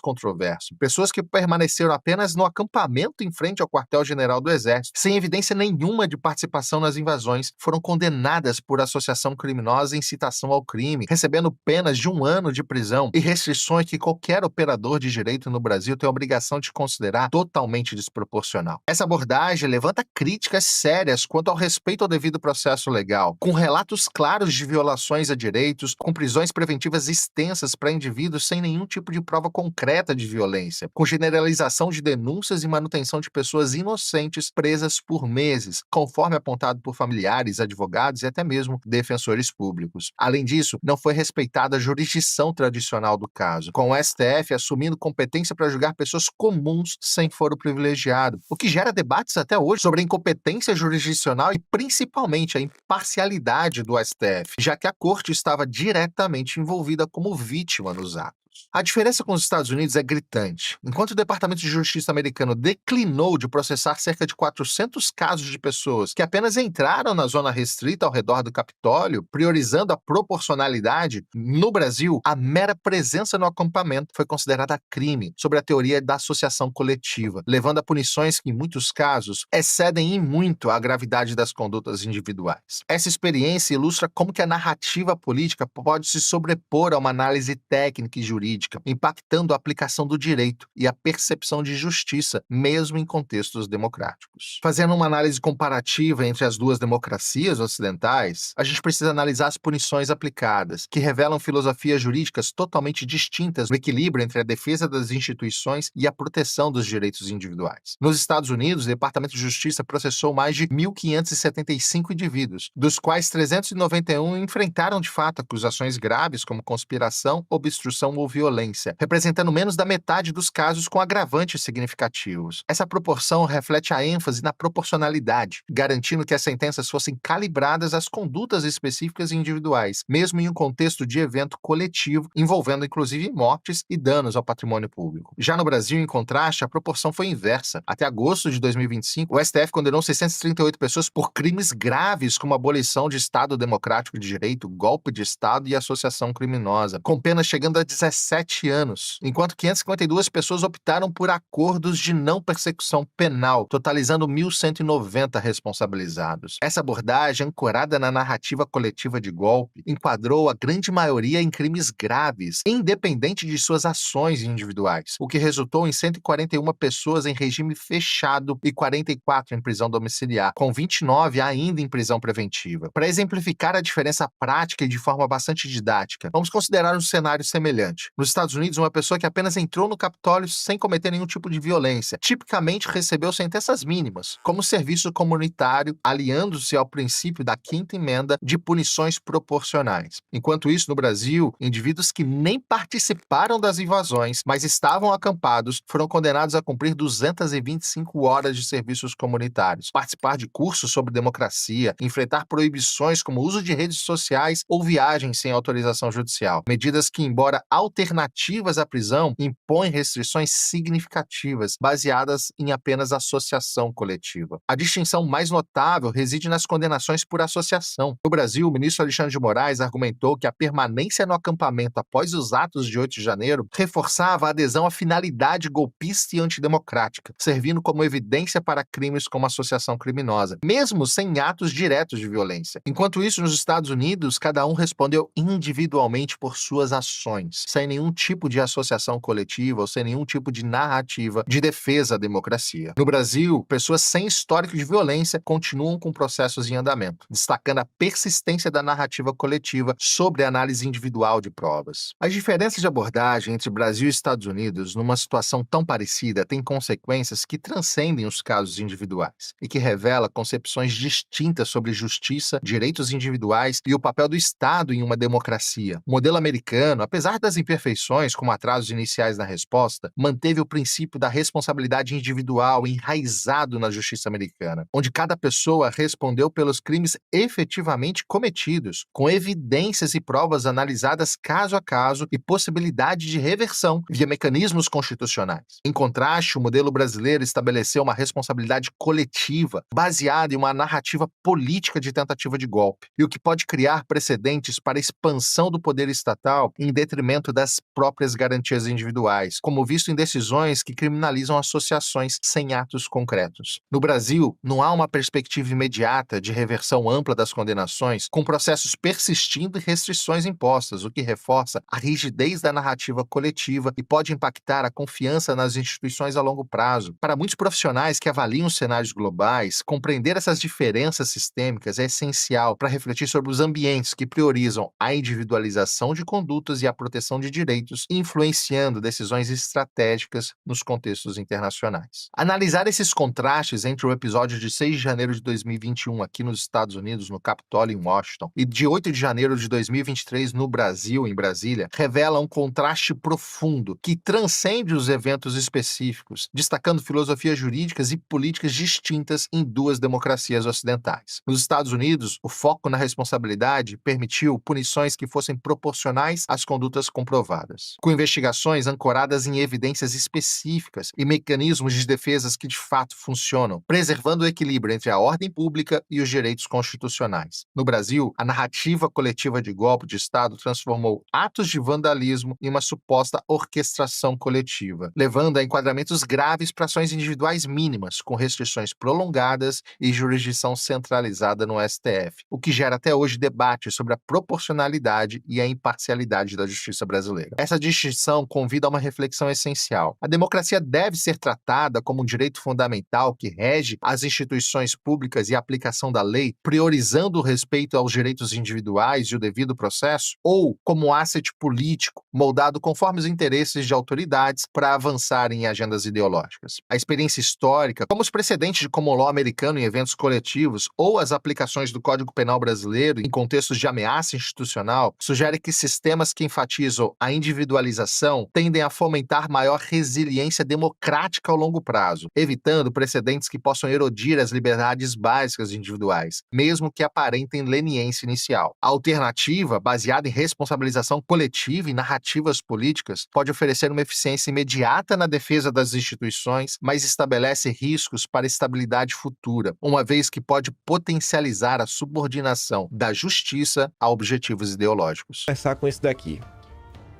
controverso. Pessoas que permaneceram apenas no acampamento em frente ao quartel-general do Exército, sem evidência nenhuma de participação nas invasões, foram condenadas por associação criminosa e incitação ao crime, recebendo penas de 1 ano de prisão e restrições que qualquer operador de direito no Brasil tem a obrigação de considerar totalmente desproporcional. Essa abordagem levanta críticas sérias quanto ao respeito ao devido processo legal, com relatos claros de violações a direitos, com prisões preventivas extensas para indivíduos sem nenhum tipo de prova concreta de violência, com generalização de denúncias e manutenção de pessoas inocentes presas por meses, conforme apontado por familiares, advogados e até mesmo defensores públicos. Além disso, não foi respeitada a jurisdição tradicional do caso, com o STF assumindo competência para julgar pessoas comuns sem foro privilegiado, o que gera debates até hoje sobre a incompetência jurisdicional e principalmente a imparcialidade do STF, já que a corte estava diretamente envolvida como vítima nos atos. anos. A diferença com os Estados Unidos é gritante. Enquanto o Departamento de Justiça americano declinou de processar cerca de 400 casos de pessoas que apenas entraram na zona restrita ao redor do Capitólio, priorizando a proporcionalidade, no Brasil, a mera presença no acampamento foi considerada crime, sob a teoria da associação coletiva, levando a punições que, em muitos casos, excedem em muito a gravidade das condutas individuais. Essa experiência ilustra como que a narrativa política pode se sobrepor a uma análise técnica e jurídica, impactando a aplicação do direito e a percepção de justiça, mesmo em contextos democráticos. Fazendo uma análise comparativa entre as duas democracias ocidentais, a gente precisa analisar as punições aplicadas, que revelam filosofias jurídicas totalmente distintas no equilíbrio entre a defesa das instituições e a proteção dos direitos individuais. Nos Estados Unidos, o Departamento de Justiça processou mais de 1.575 indivíduos, dos quais 391 enfrentaram de fato acusações graves como conspiração, obstrução ou violência, representando menos da metade dos casos com agravantes significativos. Essa proporção reflete a ênfase na proporcionalidade, garantindo que as sentenças fossem calibradas às condutas específicas e individuais, mesmo em um contexto de evento coletivo, envolvendo inclusive mortes e danos ao patrimônio público. Já no Brasil, em contraste, a proporção foi inversa. Até agosto de 2025, o STF condenou 638 pessoas por crimes graves como abolição de Estado Democrático de Direito, golpe de Estado e associação criminosa, com penas chegando a 17 anos, enquanto 552 pessoas optaram por acordos de não persecução penal, totalizando 1.190 responsabilizados. Essa abordagem, ancorada na narrativa coletiva de golpe, enquadrou a grande maioria em crimes graves, independente de suas ações individuais, o que resultou em 141 pessoas em regime fechado e 44 em prisão domiciliar, com 29 ainda em prisão preventiva. Para exemplificar a diferença prática e de forma bastante didática, vamos considerar um cenário semelhante. Nos Estados Unidos, uma pessoa que apenas entrou no Capitólio sem cometer nenhum tipo de violência, tipicamente recebeu sentenças mínimas, como serviço comunitário, aliando-se ao princípio da Quinta Emenda de punições proporcionais. Enquanto isso, no Brasil, indivíduos que nem participaram das invasões, mas estavam acampados, foram condenados a cumprir 225 horas de serviços comunitários, participar de cursos sobre democracia, enfrentar proibições como o uso de redes sociais ou viagens sem autorização judicial. Medidas que, embora alternativas à prisão, impõem restrições significativas, baseadas em apenas associação coletiva. A distinção mais notável reside nas condenações por associação. No Brasil, o ministro Alexandre de Moraes argumentou que a permanência no acampamento após os atos de 8 de janeiro reforçava a adesão à finalidade golpista e antidemocrática, servindo como evidência para crimes como associação criminosa, mesmo sem atos diretos de violência. Enquanto isso, nos Estados Unidos, cada um respondeu individualmente por suas ações, sem nenhum tipo de associação coletiva ou sem nenhum tipo de narrativa de defesa à democracia. No Brasil, pessoas sem histórico de violência continuam com processos em andamento, destacando a persistência da narrativa coletiva sobre a análise individual de provas. As diferenças de abordagem entre Brasil e Estados Unidos numa situação tão parecida têm consequências que transcendem os casos individuais e que revela concepções distintas sobre justiça, direitos individuais e o papel do Estado em uma democracia. O modelo americano, apesar das imperfeições como atrasos iniciais na resposta, manteve o princípio da responsabilidade individual enraizado na justiça americana, onde cada pessoa respondeu pelos crimes efetivamente cometidos, com evidências e provas analisadas caso a caso e possibilidade de reversão via mecanismos constitucionais. Em contraste, o modelo brasileiro estabeleceu uma responsabilidade coletiva, baseada em uma narrativa política de tentativa de golpe, e o que pode criar precedentes para a expansão do poder estatal em detrimento das próprias garantias individuais, como visto em decisões que criminalizam associações sem atos concretos. No Brasil, não há uma perspectiva imediata de reversão ampla das condenações, com processos persistindo e restrições impostas, o que reforça a rigidez da narrativa coletiva e pode impactar a confiança nas instituições a longo prazo. Para muitos profissionais que avaliam os cenários globais, compreender essas diferenças sistêmicas é essencial para refletir sobre os ambientes que priorizam a individualização de condutas e a proteção de direitos, influenciando decisões estratégicas nos contextos internacionais. Analisar esses contrastes entre o episódio de 6 de janeiro de 2021 aqui nos Estados Unidos, no Capitólio em Washington, e de 8 de janeiro de 2023 no Brasil, em Brasília, revela um contraste profundo que transcende os eventos específicos, destacando filosofias jurídicas e políticas distintas em duas democracias ocidentais. Nos Estados Unidos, o foco na responsabilidade permitiu punições que fossem proporcionais às condutas comprovadas, comprovadas, com investigações ancoradas em evidências específicas e mecanismos de defesas que de fato funcionam, preservando o equilíbrio entre a ordem pública e os direitos constitucionais. No Brasil, a narrativa coletiva de golpe de Estado transformou atos de vandalismo em uma suposta orquestração coletiva, levando a enquadramentos graves para ações individuais mínimas, com restrições prolongadas e jurisdição centralizada no STF, o que gera até hoje debate sobre a proporcionalidade e a imparcialidade da justiça brasileira. Essa distinção convida a uma reflexão essencial. A democracia deve ser tratada como um direito fundamental que rege as instituições públicas e a aplicação da lei, priorizando o respeito aos direitos individuais e o devido processo, ou como um asset político, moldado conforme os interesses de autoridades para avançar em agendas ideológicas. A experiência histórica, como os precedentes de common law americano em eventos coletivos ou as aplicações do Código Penal brasileiro em contextos de ameaça institucional, sugere que sistemas que enfatizam a individualização tendem a fomentar maior resiliência democrática ao longo prazo, evitando precedentes que possam erodir as liberdades básicas individuais, mesmo que aparentem leniência inicial. A alternativa, baseada em responsabilização coletiva e narrativas políticas, pode oferecer uma eficiência imediata na defesa das instituições, mas estabelece riscos para a estabilidade futura, uma vez que pode potencializar a subordinação da justiça a objetivos ideológicos. Vou começar com esse daqui.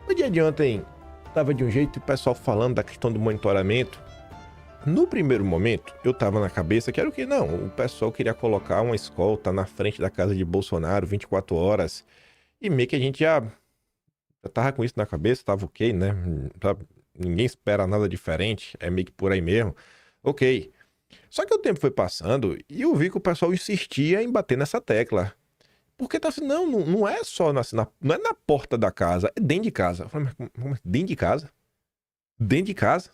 No dia de ontem, estava de um jeito e o pessoal falando da questão do monitoramento. No primeiro momento, eu estava na cabeça que era o que? Não, o pessoal queria colocar uma escolta na frente da casa de Bolsonaro 24 horas. E meio que a gente já tava com isso na cabeça, tava ok, né? Ninguém espera nada diferente, é meio que por aí mesmo. Ok. Só que o tempo foi passando e eu vi que o pessoal insistia em bater nessa tecla. Porque tá assim, não é só não é na porta da casa, é dentro de casa. Eu falei, mas dentro de casa? Dentro de casa?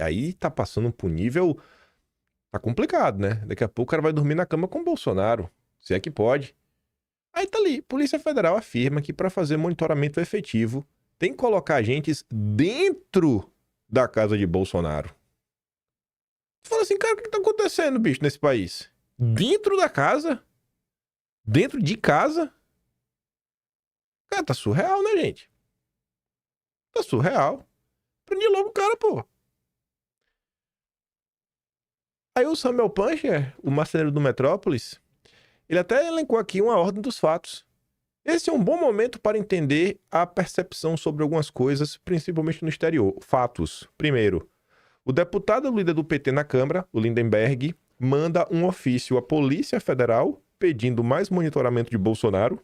Aí tá passando pro nível... Tá complicado, né? Daqui a pouco o cara vai dormir na cama com o Bolsonaro. Se é que pode. Aí tá ali, Polícia Federal afirma que para fazer monitoramento efetivo tem que colocar agentes dentro da casa de Bolsonaro. Tu fala assim, cara, o que tá acontecendo, bicho, nesse país? Dentro da casa? Dentro de casa? Cara, tá surreal, né, gente? Tá surreal. Prendi logo o cara, pô. Aí o Samuel Puncher, o marceneiro do Metrópolis, ele até elencou aqui uma ordem dos fatos. Esse é um bom momento para entender a percepção sobre algumas coisas, principalmente no exterior. Fatos. Primeiro, o deputado líder do PT na Câmara, o Lindenberg, manda um ofício à Polícia Federal pedindo mais monitoramento de Bolsonaro.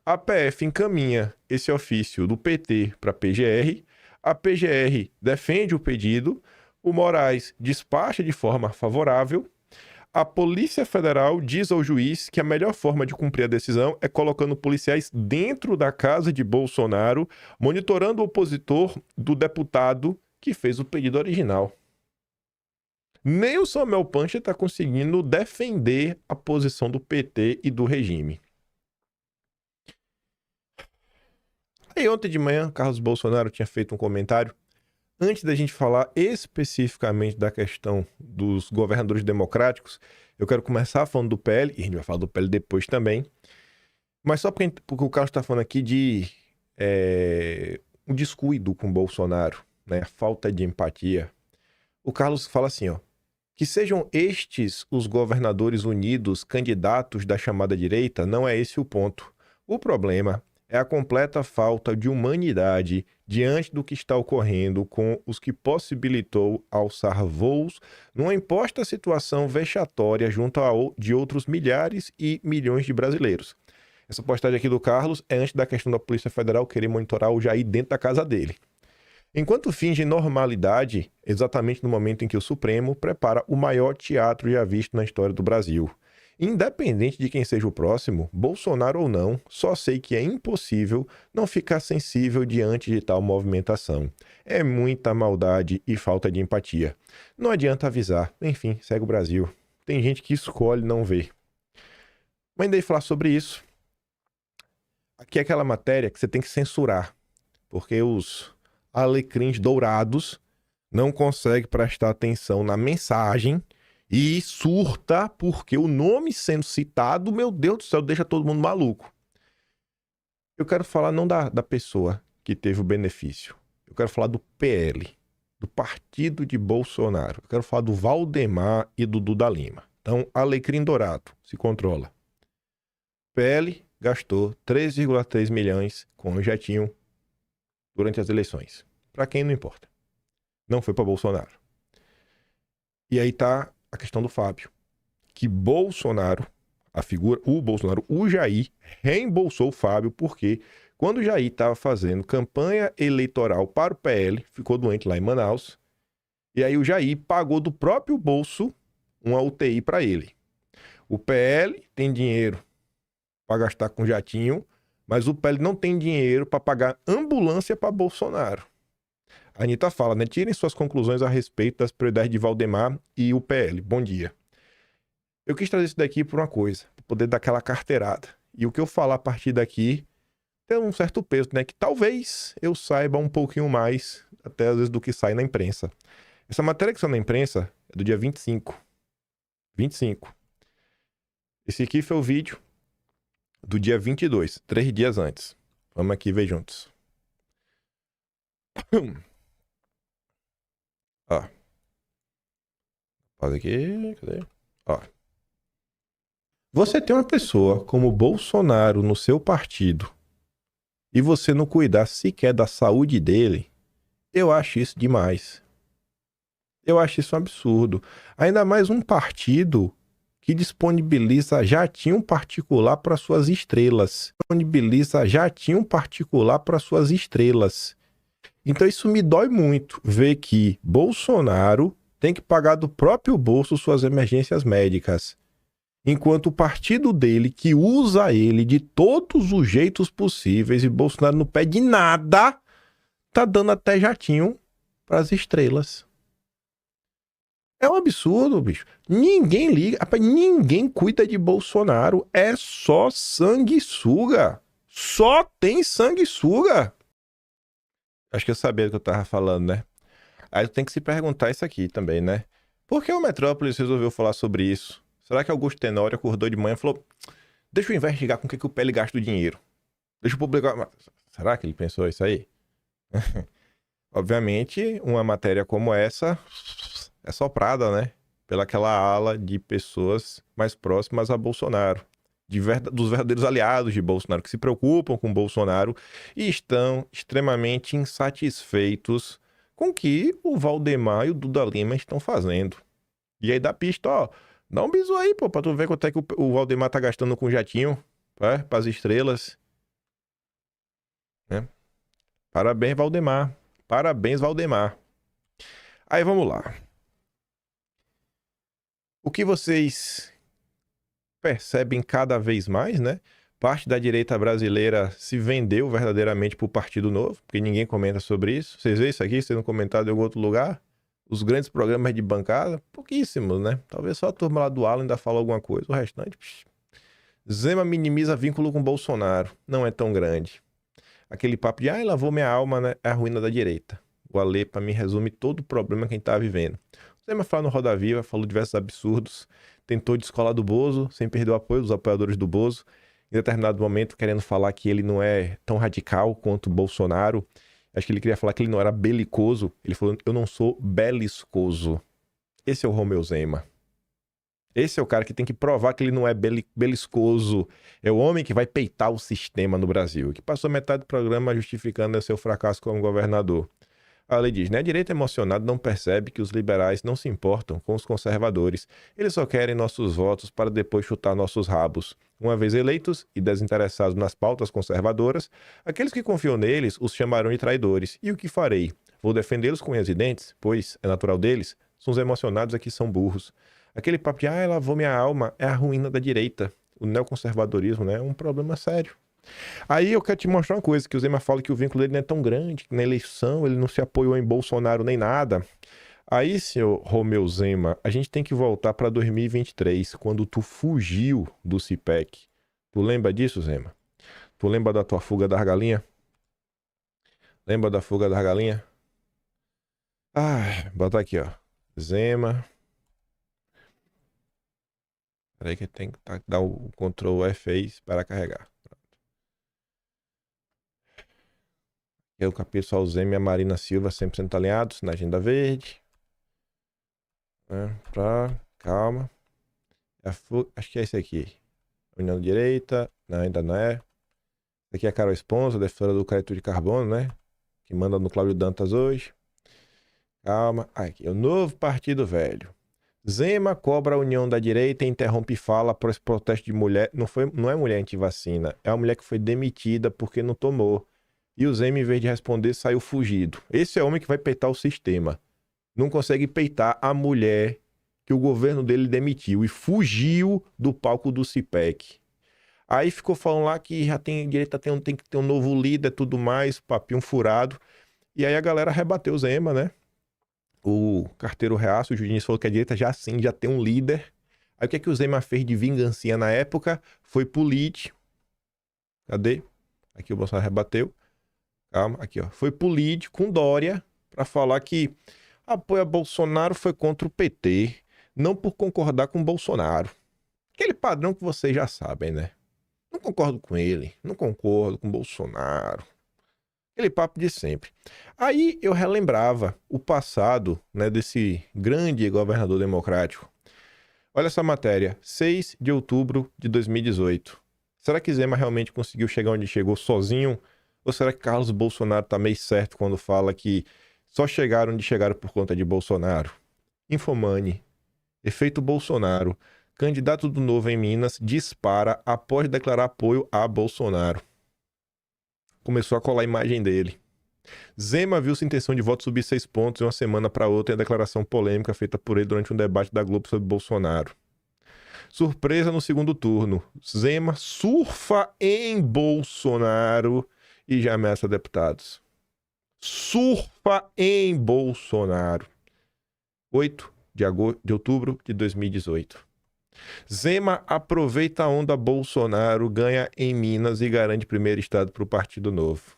A PF encaminha esse ofício do PT para a PGR. A PGR defende o pedido. O Moraes despacha de forma favorável. A Polícia Federal diz ao juiz que a melhor forma de cumprir a decisão é colocando policiais dentro da casa de Bolsonaro, monitorando o opositor do deputado que fez o pedido original. Nem o Samuel Puncher está conseguindo defender a posição do PT e do regime. Aí ontem de manhã, Carlos Bolsonaro tinha feito um comentário. Antes da gente falar especificamente da questão dos governadores democráticos, eu quero começar falando do PL, e a gente vai falar do PL depois também, mas só porque o Carlos está falando aqui de um descuido com o Bolsonaro, né? A falta de empatia. O Carlos fala assim, ó, que sejam estes os governadores unidos, candidatos da chamada direita, não é esse o ponto. O problema é a completa falta de humanidade diante do que está ocorrendo com os que possibilitou alçar voos numa imposta situação vexatória junto de outros milhares e milhões de brasileiros. Essa postagem aqui do Carlos é antes da questão da Polícia Federal querer monitorar o Jair dentro da casa dele. Enquanto finge normalidade, exatamente no momento em que o Supremo prepara o maior teatro já visto na história do Brasil. Independente de quem seja o próximo, Bolsonaro ou não, só sei que é impossível não ficar sensível diante de tal movimentação. É muita maldade e falta de empatia. Não adianta avisar. Enfim, segue o Brasil. Tem gente que escolhe não ver. Mas ainda ia falar sobre isso. Aqui é aquela matéria que você tem que censurar, porque os alecrins dourados não conseguem prestar atenção na mensagem e surta porque o nome sendo citado, meu Deus do céu, deixa todo mundo maluco. Eu quero falar não da pessoa, que teve o benefício. Eu quero falar do PL, do partido de Bolsonaro. Eu quero falar do Valdemar e do Duda Lima. Então, Alecrim Dourado se controla. PL gastou 3,3 milhões com o jatinho durante as eleições. Para quem não importa. Não foi para Bolsonaro. E aí tá a questão do Fábio. Que Bolsonaro, a figura, o Bolsonaro, o Jair, reembolsou o Fábio porque quando o Jair estava fazendo campanha eleitoral para o PL, ficou doente lá em Manaus, e aí o Jair pagou do próprio bolso uma UTI para ele. O PL tem dinheiro para gastar com jatinho, mas o PL não tem dinheiro para pagar ambulância para Bolsonaro. A Anitta fala, né? Tirem suas conclusões a respeito das prioridades de Valdemar e o PL. Bom dia. Eu quis trazer isso daqui por uma coisa, para poder dar aquela carteirada. E o que eu falar a partir daqui tem um certo peso, né? Que talvez eu saiba um pouquinho mais, até às vezes, do que sai na imprensa. Essa matéria que saiu na imprensa é do dia 25. 25. Esse aqui foi o vídeo do dia 22, 3 dias antes. Vamos aqui ver juntos. Ó. Pausa aqui. Cadê? Ó. Você tem uma pessoa como Bolsonaro no seu partido e você não cuidar sequer da saúde dele, eu acho isso demais. Eu acho isso um absurdo. Ainda mais um partido que disponibiliza jatinho particular para suas estrelas. Disponibiliza jatinho particular para suas estrelas. Então isso me dói muito ver que Bolsonaro tem que pagar do próprio bolso suas emergências médicas. Enquanto o partido dele, que usa ele de todos os jeitos possíveis, e Bolsonaro não pede nada, tá dando até jatinho para as estrelas. É um absurdo, bicho. Ninguém liga, rapaz, ninguém cuida de Bolsonaro. É só sanguessuga. Só tem sanguessuga. Acho que eu sabia o que eu tava falando, né? Aí tu tem que se perguntar isso aqui também, né? Por que o Metrópolis resolveu falar sobre isso? Será que Augusto Tenório acordou de manhã e falou: deixa eu investigar com o que o PL gasta o dinheiro. Deixa eu publicar. Será que ele pensou isso aí? Obviamente, uma matéria como essa é soprada, né? Pelaquela ala de pessoas mais próximas a Bolsonaro. Dos verdadeiros aliados de Bolsonaro, que se preocupam com Bolsonaro e estão extremamente insatisfeitos com o que o Valdemar e o Duda Lima estão fazendo. E aí dá pista, ó. Dá um bisu aí, pô, pra tu ver quanto é que o Valdemar tá gastando com jatinho, pras estrelas. Né? Parabéns, Valdemar. Parabéns, Valdemar. Aí, vamos lá. O que vocês percebem cada vez mais, né? Parte da direita brasileira se vendeu verdadeiramente pro Partido Novo, porque ninguém comenta sobre isso. Vocês veem isso aqui sendo comentado em algum outro lugar? Os grandes programas de bancada, pouquíssimos, né? Talvez só a turma lá do Alan ainda fala alguma coisa. O restante, psh. Zema minimiza vínculo com Bolsonaro. Não é tão grande. Aquele papo de, ele lavou minha alma, né? É a ruína da direita. O Ale, pra mim, resume todo o problema que a gente tá vivendo. O Zema falou no Roda Viva, falou diversos absurdos. Tentou descolar do Bozo, sem perder o apoio dos apoiadores do Bozo. Em determinado momento, querendo falar que ele não é tão radical quanto o Bolsonaro. Acho que ele queria falar que ele não era belicoso. Ele falou, eu não sou beliscoso. Esse é o Romeu Zema. Esse é o cara que tem que provar que ele não é beliscoso. É o homem que vai peitar o sistema no Brasil. Que passou metade do programa justificando seu fracasso como governador. A lei diz, né? A direita emocionada não percebe que os liberais não se importam com os conservadores. Eles só querem nossos votos para depois chutar nossos rabos. Uma vez eleitos e desinteressados nas pautas conservadoras, aqueles que confiam neles os chamarão de traidores. E o que farei? Vou defendê-los com unhas e dentes? Pois é natural deles. Os emocionados aqui são burros. Aquele papo de, lavou minha alma, é a ruína da direita. O neoconservadorismo, né, é um problema sério. Aí eu quero te mostrar uma coisa, que o Zema fala que o vínculo dele não é tão grande, que na eleição ele não se apoiou em Bolsonaro nem nada. Aí, senhor Romeu Zema, a gente tem que voltar para 2023, quando tu fugiu do CIPEC. Tu lembra disso, Zema? Tu lembra da tua fuga das galinhas? Lembra da fuga das galinhas? Bota aqui, ó. Zema. Peraí que tem que dar o Ctrl F6 para carregar. Que é o pessoal Zema e a Marina Silva 100% alinhados na agenda verde. Calma. Acho que é esse aqui. União da Direita. Não, ainda não é. Esse aqui é a Carol Esponza, defensora do crédito de carbono, né? Que manda no Cláudio Dantas hoje. Calma. Aqui, o Novo Partido Velho. Zema cobra a União da Direita e interrompe fala por esse protesto de mulher. Não é mulher antivacina. É uma mulher que foi demitida porque não tomou. E o Zema, em vez de responder, saiu fugido. Esse é o homem que vai peitar o sistema. Não consegue peitar a mulher que o governo dele demitiu e fugiu do palco do CIPEC. Aí ficou falando lá que já tem direita, tem que ter um novo líder, tudo mais, papinho furado. E aí a galera rebateu o Zema, né? O carteiro reaço, o Juninho falou que a direita já tem um líder. Aí o que é que o Zema fez de vingancinha na época? Foi político. Cadê? Aqui o Bolsonaro rebateu. Calma, aqui ó. Foi político com Dória para falar que apoio a Bolsonaro foi contra o PT, não por concordar com o Bolsonaro. Aquele padrão que vocês já sabem, né? Não concordo com ele, não concordo com o Bolsonaro. Aquele papo de sempre. Aí eu relembrava o passado, né, desse grande governador democrático. Olha essa matéria, 6 de outubro de 2018. Será que Zema realmente conseguiu chegar onde chegou sozinho? Ou será que Carlos Bolsonaro tá meio certo quando fala que só chegaram onde chegaram por conta de Bolsonaro? Infomani. Efeito Bolsonaro. Candidato do Novo em Minas dispara após declarar apoio a Bolsonaro. Começou a colar a imagem dele. Zema viu sua intenção de voto subir 6 pontos de uma semana para outra em a declaração polêmica feita por ele durante um debate da Globo sobre Bolsonaro. Surpresa no segundo turno. Zema surfa em Bolsonaro e já ameaça deputados. Surfa em Bolsonaro. 8 de outubro de 2018. Zema aproveita a onda Bolsonaro, ganha em Minas e garante primeiro estado para o Partido Novo.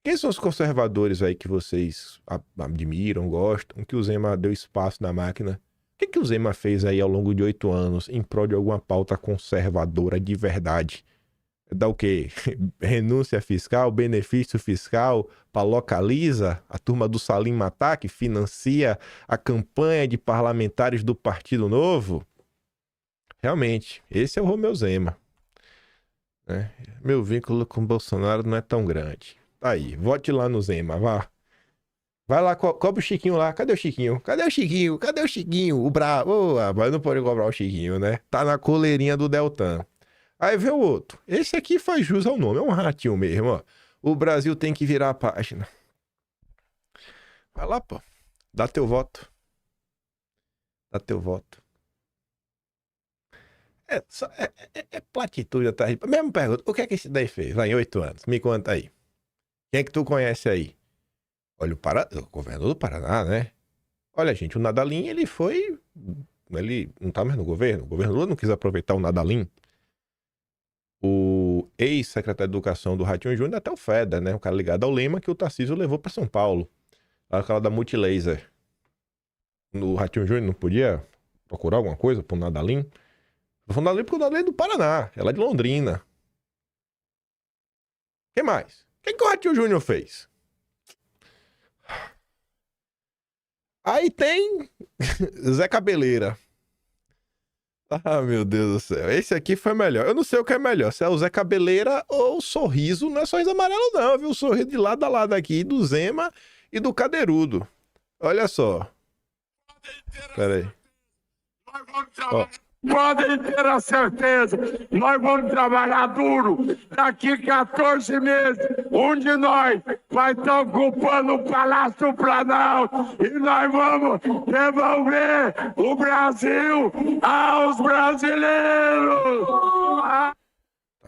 Quem são os conservadores aí que vocês admiram, gostam, que o Zema deu espaço na máquina? O que o Zema fez aí ao longo de 8 anos em prol de alguma pauta conservadora de verdade? Dá o quê? Renúncia fiscal, benefício fiscal para Localiza, a turma do Salim Matar, que financia a campanha de parlamentares do Partido Novo? Realmente, esse é o Romeu Zema. Né? Meu vínculo com o Bolsonaro não é tão grande. Tá aí, vote lá no Zema, vá. Vai lá, cobra o Chiquinho lá. Cadê o Chiquinho? Cadê o Chiquinho? Cadê o Chiquinho? O bravo. Mas não pode cobrar o Chiquinho, né? Tá na coleirinha do Deltan. Aí vem o outro. Esse aqui faz jus ao nome. É um ratinho mesmo, ó. O Brasil tem que virar a página. Vai lá, pô. Dá teu voto. Dá teu voto. É platitude, tá? Mesmo pergunta. O que é que esse daí fez lá em 8 anos? Me conta aí. Quem é que tu conhece aí? Olha, o governador do Paraná, né? Olha, gente, o Nadalim, ele não tá mais no governo. O governador não quis aproveitar o Nadalim. O ex-secretário de Educação do Ratinho Júnior, até o FEDA, né? O cara ligado ao Lema que o Tarcísio levou para São Paulo. Aquela da Multilaser. O Ratinho Júnior não podia procurar alguma coisa pro Nadalim? Eu falo Nadalim porque o Nadalim é do Paraná. Ela é de Londrina. O que mais? O que o Ratinho Júnior fez? Aí tem Zé Cabeleira. Ah, meu Deus do céu. Esse aqui foi melhor. Eu não sei o que é melhor. Se é o Zé Cabeleira ou o sorriso. Não é sorriso amarelo não, viu? O sorriso de lado a lado aqui do Zema e do Cadeirudo. Olha só. Pera aí. Ó. Podem ter a certeza, nós vamos trabalhar duro. Daqui 14 meses, um de nós vai estar ocupando o Palácio do Planalto e nós vamos devolver o Brasil aos brasileiros. Tá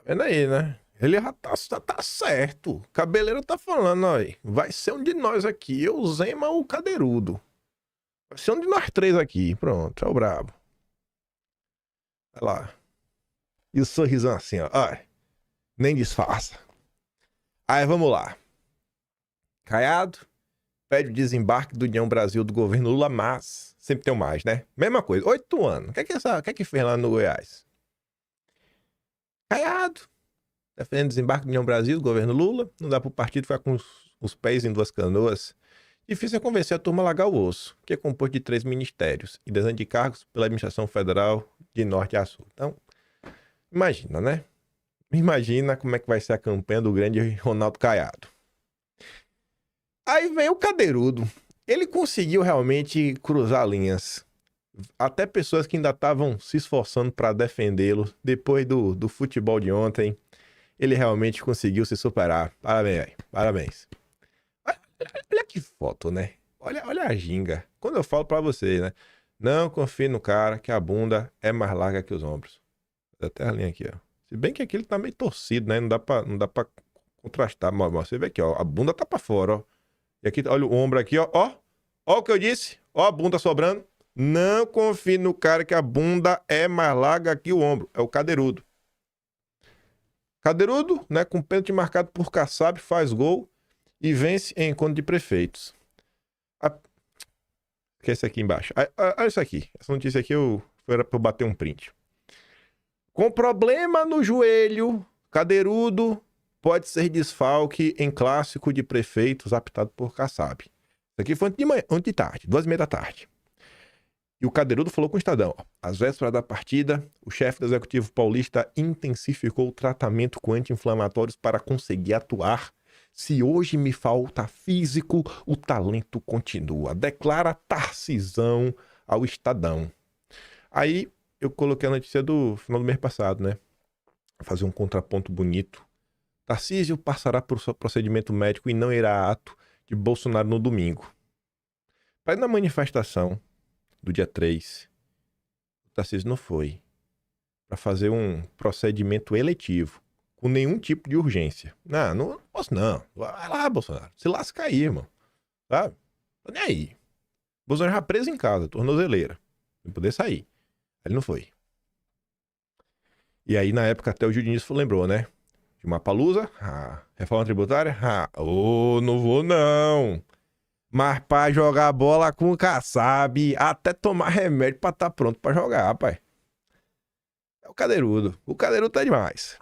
vendo aí, né? Ele já tá certo. Cabeleiro tá falando, ó. Vai ser um de nós aqui. Eu, Zema, o Cadeirudo. Vai ser um de nós três aqui. Pronto, é o brabo. Olha lá. E o sorrisão assim, ó. Olha. Nem disfarça. Aí, vamos lá. Caiado pede o desembarque do União Brasil do governo Lula, mas sempre tem um mais, né? Mesma coisa. 8 anos. O que é que fez lá no Goiás? Caiado defendendo desembarque do União Brasil, do governo Lula. Não dá pro partido ficar com os pés em duas canoas. Difícil é convencer a turma a largar o osso, que é composto de 3 ministérios e dezenas de cargos pela administração federal de norte a sul. Então, imagina, né? Imagina como é que vai ser a campanha do grande Ronaldo Caiado. Aí vem o Cadeirudo. Ele conseguiu realmente cruzar linhas. Até pessoas que ainda estavam se esforçando para defendê-lo depois do futebol de ontem, ele realmente conseguiu se superar. Parabéns, aí. Parabéns. Olha que foto, né? Olha a ginga. Quando eu falo para você, né? Não confie no cara que a bunda é mais larga que os ombros. Até a linha aqui, ó. Se bem que aquele tá meio torcido, né? Não dá pra contrastar. Mas você vê aqui, ó. A bunda tá pra fora, ó. E aqui, olha o ombro aqui, ó. Ó o que eu disse. Ó a bunda sobrando. Não confie no cara que a bunda é mais larga que o ombro. É o Cadeirudo. Cadeirudo, né? Com pênalti marcado por Kassab, faz gol e vence em encontro de prefeitos. Que é esse aqui embaixo. Olha isso aqui. Essa notícia aqui era pra eu bater um print. Com problema no joelho, Cadeirudo pode ser desfalque em clássico de prefeitos apitado por Kassab. Isso aqui foi ontem de tarde, 2h30 da tarde. E o Cadeirudo falou com o Estadão. Às vésperas da partida, o chefe do Executivo paulista intensificou o tratamento com anti-inflamatórios para conseguir atuar. Se hoje me falta físico, o talento continua. Declara Tarcisão ao Estadão. Aí eu coloquei a notícia do final do mês passado, né? Fazer um contraponto bonito. Tarcísio passará por seu procedimento médico e não irá a ato de Bolsonaro no domingo. Para ir na manifestação do dia 3, o Tarcísio não foi. Para fazer um procedimento eletivo, com nenhum tipo de urgência. Não posso não. Vai lá, Bolsonaro. Se lasca aí, irmão. Sabe? Tô nem aí. Bolsonaro já preso em casa, tornozeleira. Sem poder sair. Ele não foi. E aí, na época, até o Gil Diniz lembrou, né? De uma palusa, reforma tributária, não vou não. Mas pra jogar bola com o Kassab, até tomar remédio pra estar pronto pra jogar, rapaz. É o Cadeirudo. O Cadeirudo tá demais.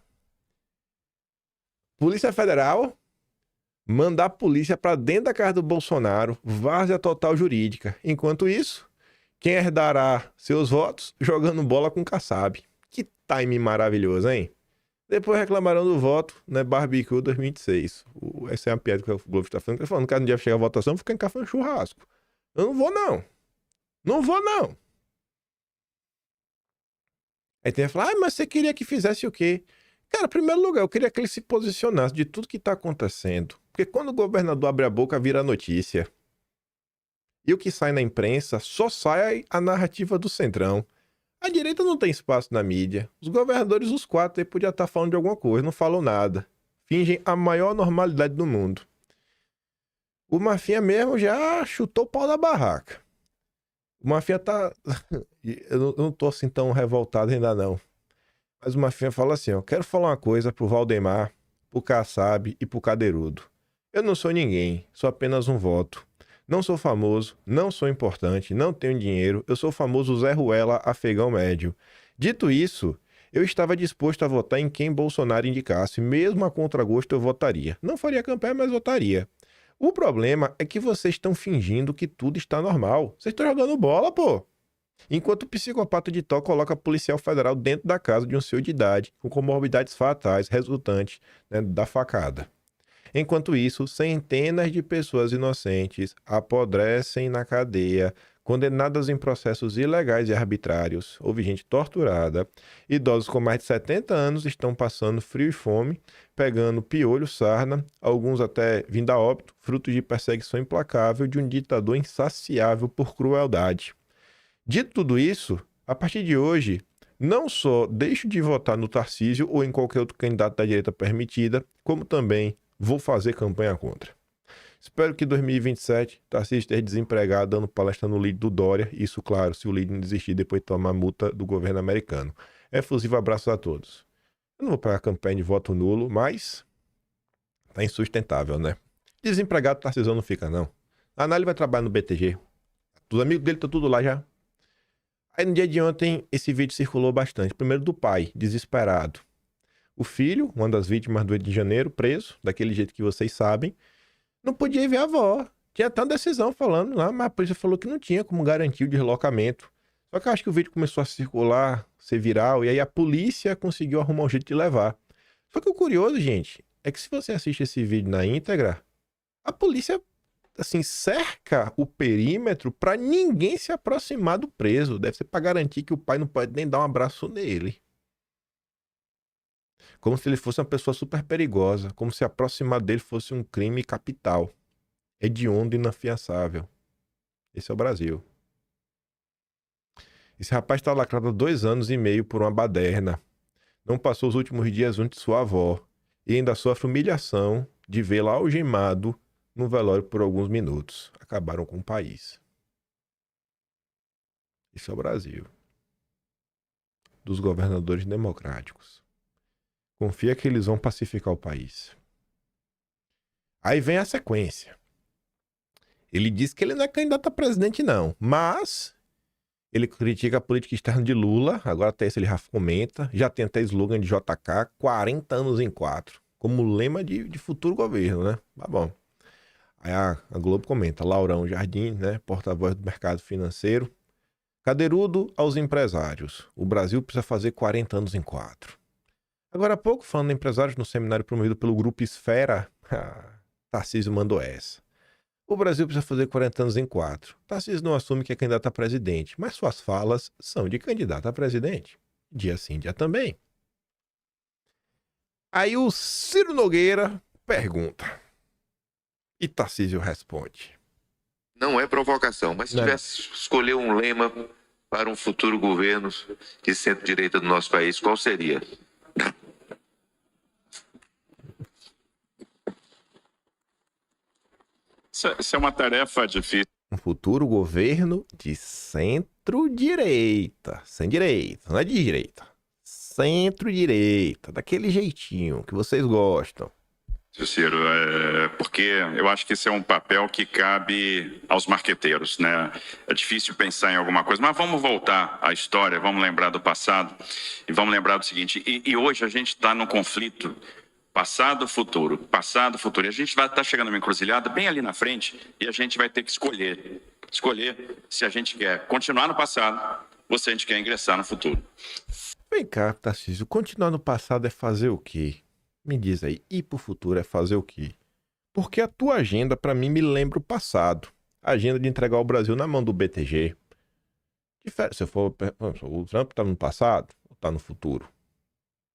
Polícia Federal mandar a polícia pra dentro da casa do Bolsonaro, várzea total jurídica. Enquanto isso, quem herdará seus votos jogando bola com Kassab. Que time maravilhoso, hein? Depois reclamarão do voto, né? Barbecue 2026. Essa é uma piada que o Globo está falando. Ele falou, no caso, no dia que chegar a votação, fica em casa fazendo churrasco. Eu não vou, não. Não vou, não. Aí tem que falar, mas você queria que fizesse o quê? Cara, em primeiro lugar, eu queria que ele se posicionasse de tudo que está acontecendo. Porque quando o governador abre a boca, vira notícia. E o que sai na imprensa, só sai a narrativa do Centrão. A direita não tem espaço na mídia. Os governadores, os 4, aí podiam estar falando de alguma coisa, não falam nada. Fingem a maior normalidade do mundo. O Mafinha mesmo já chutou o pau da barraca. O Mafinha tá... Eu não tô assim tão revoltado ainda não. Mas o Mafinha fala assim, ó, quero falar uma coisa pro Valdemar, pro Kassab e pro Cadeirudo. Eu não sou ninguém, sou apenas um voto. Não sou famoso, não sou importante, não tenho dinheiro, eu sou o famoso Zé Ruela afegão médio. Dito isso, eu estava disposto a votar em quem Bolsonaro indicasse, mesmo a contragosto eu votaria. Não faria campanha, mas votaria. O problema é que vocês estão fingindo que tudo está normal. Vocês estão jogando bola, pô. Enquanto o psicopata de Tó coloca policial federal dentro da casa de um senhor de idade, com comorbidades fatais resultantes, né, da facada. Enquanto isso, centenas de pessoas inocentes apodrecem na cadeia, condenadas em processos ilegais e arbitrários. Houve gente torturada. Idosos com mais de 70 anos estão passando frio e fome, pegando piolho, sarna, alguns até vindo a óbito, frutos de perseguição implacável de um ditador insaciável por crueldade. Dito tudo isso, a partir de hoje, não só deixo de votar no Tarcísio ou em qualquer outro candidato da direita permitida, como também vou fazer campanha contra. Espero que em 2027 Tarcísio esteja desempregado dando palestra no lead do Dória. Isso, claro, se o lead não desistir depois de tomar multa do governo americano. Efusivo abraço a todos. Eu não vou para a campanha de voto nulo, mas tá insustentável, né? Desempregado Tarcísio não fica, não. A Anália vai trabalhar no BTG. Os amigos dele estão tudo lá já. Aí no dia de ontem esse vídeo circulou bastante. Primeiro do pai, desesperado. O filho, uma das vítimas do 8 de janeiro, preso, daquele jeito que vocês sabem, não podia ir ver a avó. Tinha até uma decisão falando lá, mas a polícia falou que não tinha como garantir o deslocamento. Só que eu acho que o vídeo começou a circular, ser viral, e aí a polícia conseguiu arrumar um jeito de levar. Só que o curioso, gente, é que se você assiste esse vídeo na íntegra, a polícia, assim, cerca o perímetro para ninguém se aproximar do preso. Deve ser para garantir que o pai não pode nem dar um abraço nele. Como se ele fosse uma pessoa super perigosa, como se aproximar dele fosse um crime capital, hediondo e inafiançável. Esse é o Brasil. Esse rapaz está lacrado há 2 anos e meio por uma baderna. Não passou os últimos dias junto de sua avó e ainda sofre humilhação de vê-la algemado no velório por alguns minutos. Acabaram com o país. Esse é o Brasil. Dos governadores democráticos. Confia que eles vão pacificar o país. Aí vem a sequência. Ele diz que ele não é candidato a presidente, não. Mas ele critica a política externa de Lula. Agora até esse ele já comenta. Já tem até slogan de JK, 40 anos em 4. Como lema de futuro governo, né? Tá bom. Aí a Globo comenta. Laurão Jardim, né? Porta-voz do mercado financeiro. Cadeirudo aos empresários. O Brasil precisa fazer 40 anos em 4. Agora há pouco, falando em empresários no seminário promovido pelo Grupo Esfera, Tarcísio mandou essa. O Brasil precisa fazer 40 anos em 4. Tarcísio não assume que é candidato a presidente, mas suas falas são de candidato a presidente. Dia sim, dia também. Aí o Ciro Nogueira pergunta. E Tarcísio responde. Não é provocação, mas se tivesse escolher um lema para um futuro governo de centro-direita do nosso país, qual seria? Isso é uma tarefa difícil. Um futuro governo de centro-direita. Sem direita, não é de direita. Centro-direita, daquele jeitinho que vocês gostam. Ciro, porque eu acho que esse é um papel que cabe aos marqueteiros, né? É difícil pensar em alguma coisa, mas vamos voltar à história, vamos lembrar do passado e vamos lembrar do seguinte, e hoje a gente está num conflito passado, futuro, e a gente vai estar chegando numa encruzilhada bem ali na frente e a gente vai ter que escolher se a gente quer continuar no passado ou se a gente quer ingressar no futuro. Vem cá, Tarcísio, continuar no passado é fazer o quê? Me diz aí, ir pro futuro é fazer o quê? Porque a tua agenda, pra mim, me lembra o passado. A agenda de entregar o Brasil na mão do BTG. Se for, o Trump tá no passado ou tá no futuro?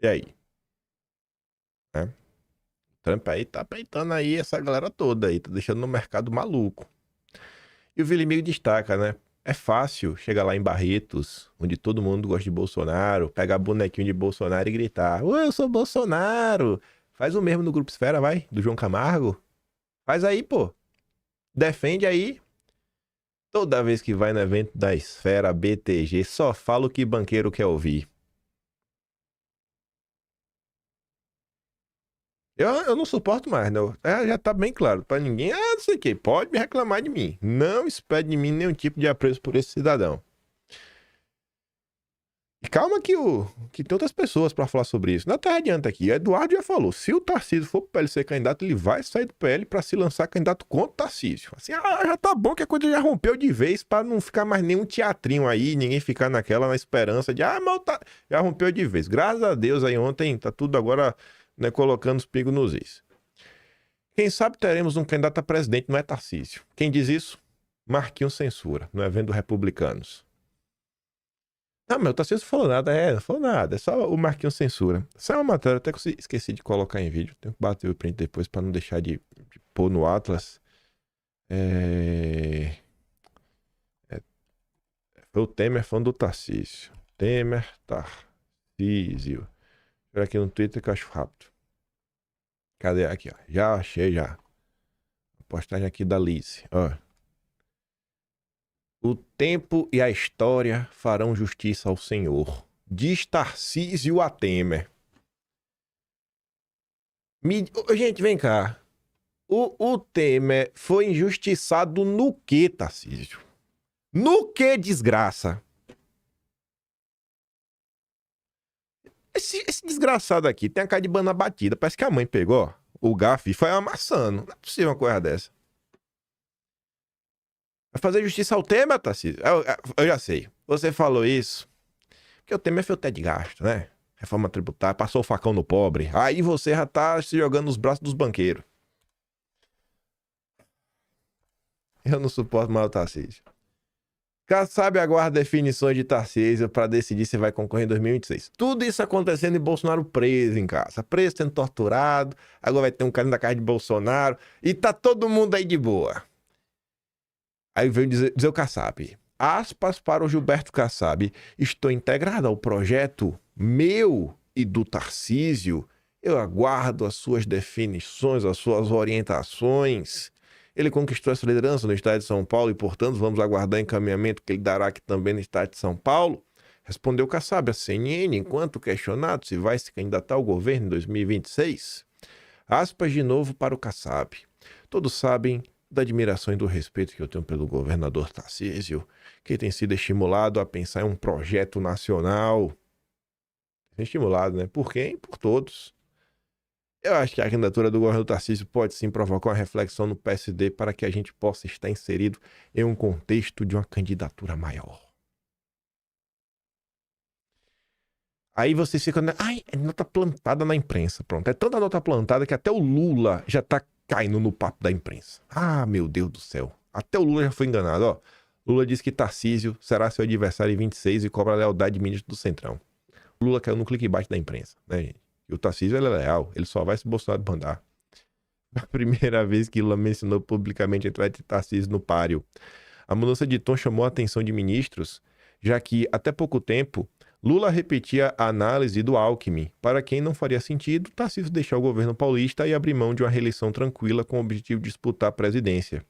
E aí? O Trump aí tá peitando aí essa galera toda aí, tá deixando no mercado maluco. E o Vilimiro destaca, né? É fácil chegar lá em Barretos, onde todo mundo gosta de Bolsonaro, pegar bonequinho de Bolsonaro e gritar: "Ô, eu sou Bolsonaro!" Faz o mesmo no Grupo Esfera, vai, do João Camargo. Faz aí, pô. Defende aí. Toda vez que vai no evento da Esfera, BTG, só fala o que banqueiro quer ouvir. Eu não suporto mais, não. Já tá bem claro pra ninguém. Não sei o que, pode me reclamar de mim. Não espere de mim nenhum tipo de apreço por esse cidadão. E calma que tem outras pessoas pra falar sobre isso. Na terra adianta aqui. Eduardo já falou, se o Tarcísio for pro PL ser candidato, ele vai sair do PL pra se lançar candidato contra o Tarcísio. Assim, já tá bom que a coisa já rompeu de vez pra não ficar mais nenhum teatrinho aí, ninguém ficar na esperança de, mas já rompeu de vez. Graças a Deus aí ontem, tá tudo agora... né, colocando os pingos nos is. Quem sabe teremos um candidato a presidente, não é Tarcísio. Quem diz isso? Marquinhos Censura, no evento do Republicanos. Não, mas o Tarcísio não falou nada, não falou nada, é só o Marquinhos Censura. Essa é uma matéria, até que eu esqueci de colocar em vídeo, tenho que bater o print depois para não deixar de pôr no Atlas. Foi o Temer falando do Tarcísio. Temer, Tarcísio. Aqui no Twitter que eu acho rápido. Cadê? Aqui, ó. Já achei, já. A postagem aqui da Liz. Ó. O tempo e a história farão justiça ao Senhor. Diz Tarcísio a Temer. Gente, vem cá. O Temer foi injustiçado no quê, Tarcísio? No que, desgraça? Esse desgraçado aqui tem a cara de bana batida. Parece que a mãe pegou o garfo e foi amassando. Não é possível uma coisa dessa. Vai fazer justiça ao Temer, Tarcísio? Eu já sei. Você falou isso porque o Temer fez o teto de gasto, né? Reforma tributária, passou o facão no pobre. Aí você já tá se jogando nos braços dos banqueiros. Eu não suporto mais o Tarcísio. Kassab aguarda definições de Tarcísio para decidir se vai concorrer em 2026. Tudo isso acontecendo e Bolsonaro preso em casa. Preso, sendo torturado. Agora vai ter um cara na casa de Bolsonaro. E tá todo mundo aí de boa. Aí veio dizer o Kassab. Aspas para o Gilberto Kassab. Estou integrado ao projeto meu e do Tarcísio. Eu aguardo as suas definições, as suas orientações. Ele conquistou essa liderança no estado de São Paulo e, portanto, vamos aguardar o encaminhamento que ele dará aqui também no estado de São Paulo. Respondeu Kassab à CNN, enquanto questionado se vai se candidatar ao governo em 2026. Aspas de novo para o Kassab. Todos sabem da admiração e do respeito que eu tenho pelo governador Tarcísio, que tem sido estimulado a pensar em um projeto nacional. Estimulado, né? Por quem? Por todos. Eu acho que a candidatura do governo Tarcísio pode sim provocar uma reflexão no PSD para que a gente possa estar inserido em um contexto de uma candidatura maior. Aí vocês ficam, ai, é nota plantada na imprensa. Pronto, é tanta nota plantada que até o Lula já tá caindo no papo da imprensa. Ah, meu Deus do céu. Até o Lula já foi enganado, ó. Lula disse que Tarcísio será seu adversário em 26 e cobra a lealdade de ministro do Centrão. O Lula caiu no clickbait da imprensa, né, gente? E o Tarcísio, ele é leal. Ele só vai se Bolsonaro mandar. A primeira vez que Lula mencionou publicamente a entrada de Tarcísio no páreo. A mudança de tom chamou a atenção de ministros, já que, até pouco tempo, Lula repetia a análise do Alckmin. Para quem não faria sentido, Tarcísio deixar o governo paulista e abrir mão de uma reeleição tranquila com o objetivo de disputar a presidência.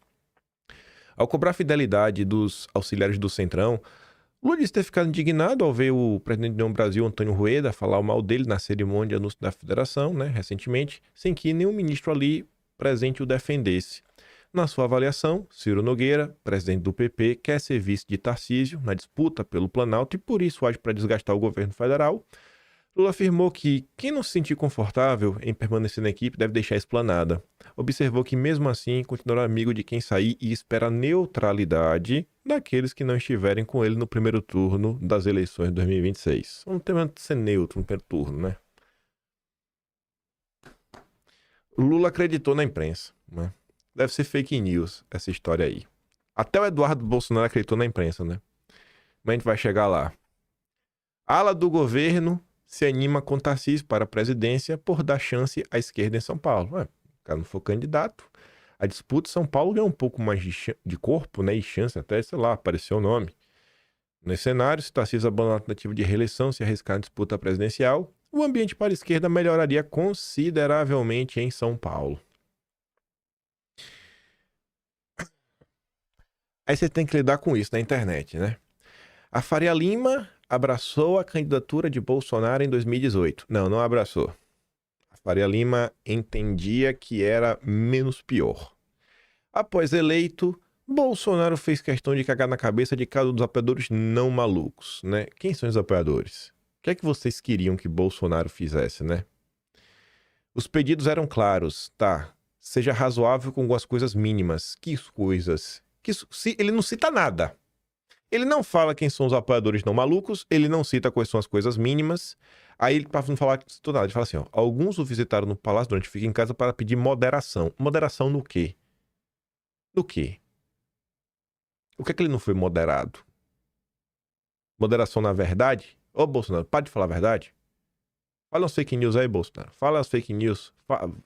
Ao cobrar fidelidade dos auxiliares do Centrão, Lula disse ter ficado indignado ao ver o presidente do União Brasil, Antônio Rueda, falar o mal dele na cerimônia de anúncio da federação, né, recentemente, sem que nenhum ministro ali presente o defendesse. Na sua avaliação, Ciro Nogueira, presidente do PP, quer ser vice de Tarcísio na disputa pelo Planalto e por isso age para desgastar o governo federal. Lula afirmou que quem não se sentir confortável em permanecer na equipe deve deixar explanada. Observou que, mesmo assim, continuará amigo de quem sair e espera a neutralidade daqueles que não estiverem com ele no primeiro turno das eleições de 2026. Não tem que ser neutro no primeiro turno, né? Lula acreditou na imprensa, né? Deve ser fake news essa história aí. Até o Eduardo Bolsonaro acreditou na imprensa, né? Mas a gente vai chegar lá. A ala do governo se anima com Tarcísio para a presidência por dar chance à esquerda em São Paulo. O cara não for candidato. A disputa em São Paulo ganhou um pouco mais de corpo, né? E chance até, sei lá, apareceu o nome. Nesse cenário, se Tarcísio abandonar a tentativa de reeleição, se arriscar na disputa presidencial, o ambiente para a esquerda melhoraria consideravelmente em São Paulo. Aí você tem que lidar com isso na internet, né? A Faria Lima abraçou a candidatura de Bolsonaro em 2018. Não abraçou. A Faria Lima entendia que era menos pior. Após eleito, Bolsonaro fez questão de cagar na cabeça de cada um dos apoiadores não malucos, né? Quem são os apoiadores? O que é que vocês queriam que Bolsonaro fizesse, né? Os pedidos eram claros, tá? Seja razoável com algumas coisas mínimas. Que coisas? Ele não cita nada. Ele não fala quem são os apoiadores não malucos, ele não cita quais são as coisas mínimas. Aí ele, para não falar que citou nada, ele fala assim, ó, alguns o visitaram no palácio durante fica em casa para pedir moderação. Moderação no quê? No quê? O que é que ele não foi moderado? Moderação na verdade? Ô, Bolsonaro, para de falar a verdade. Fala as fake news aí, Bolsonaro. Fala as fake news.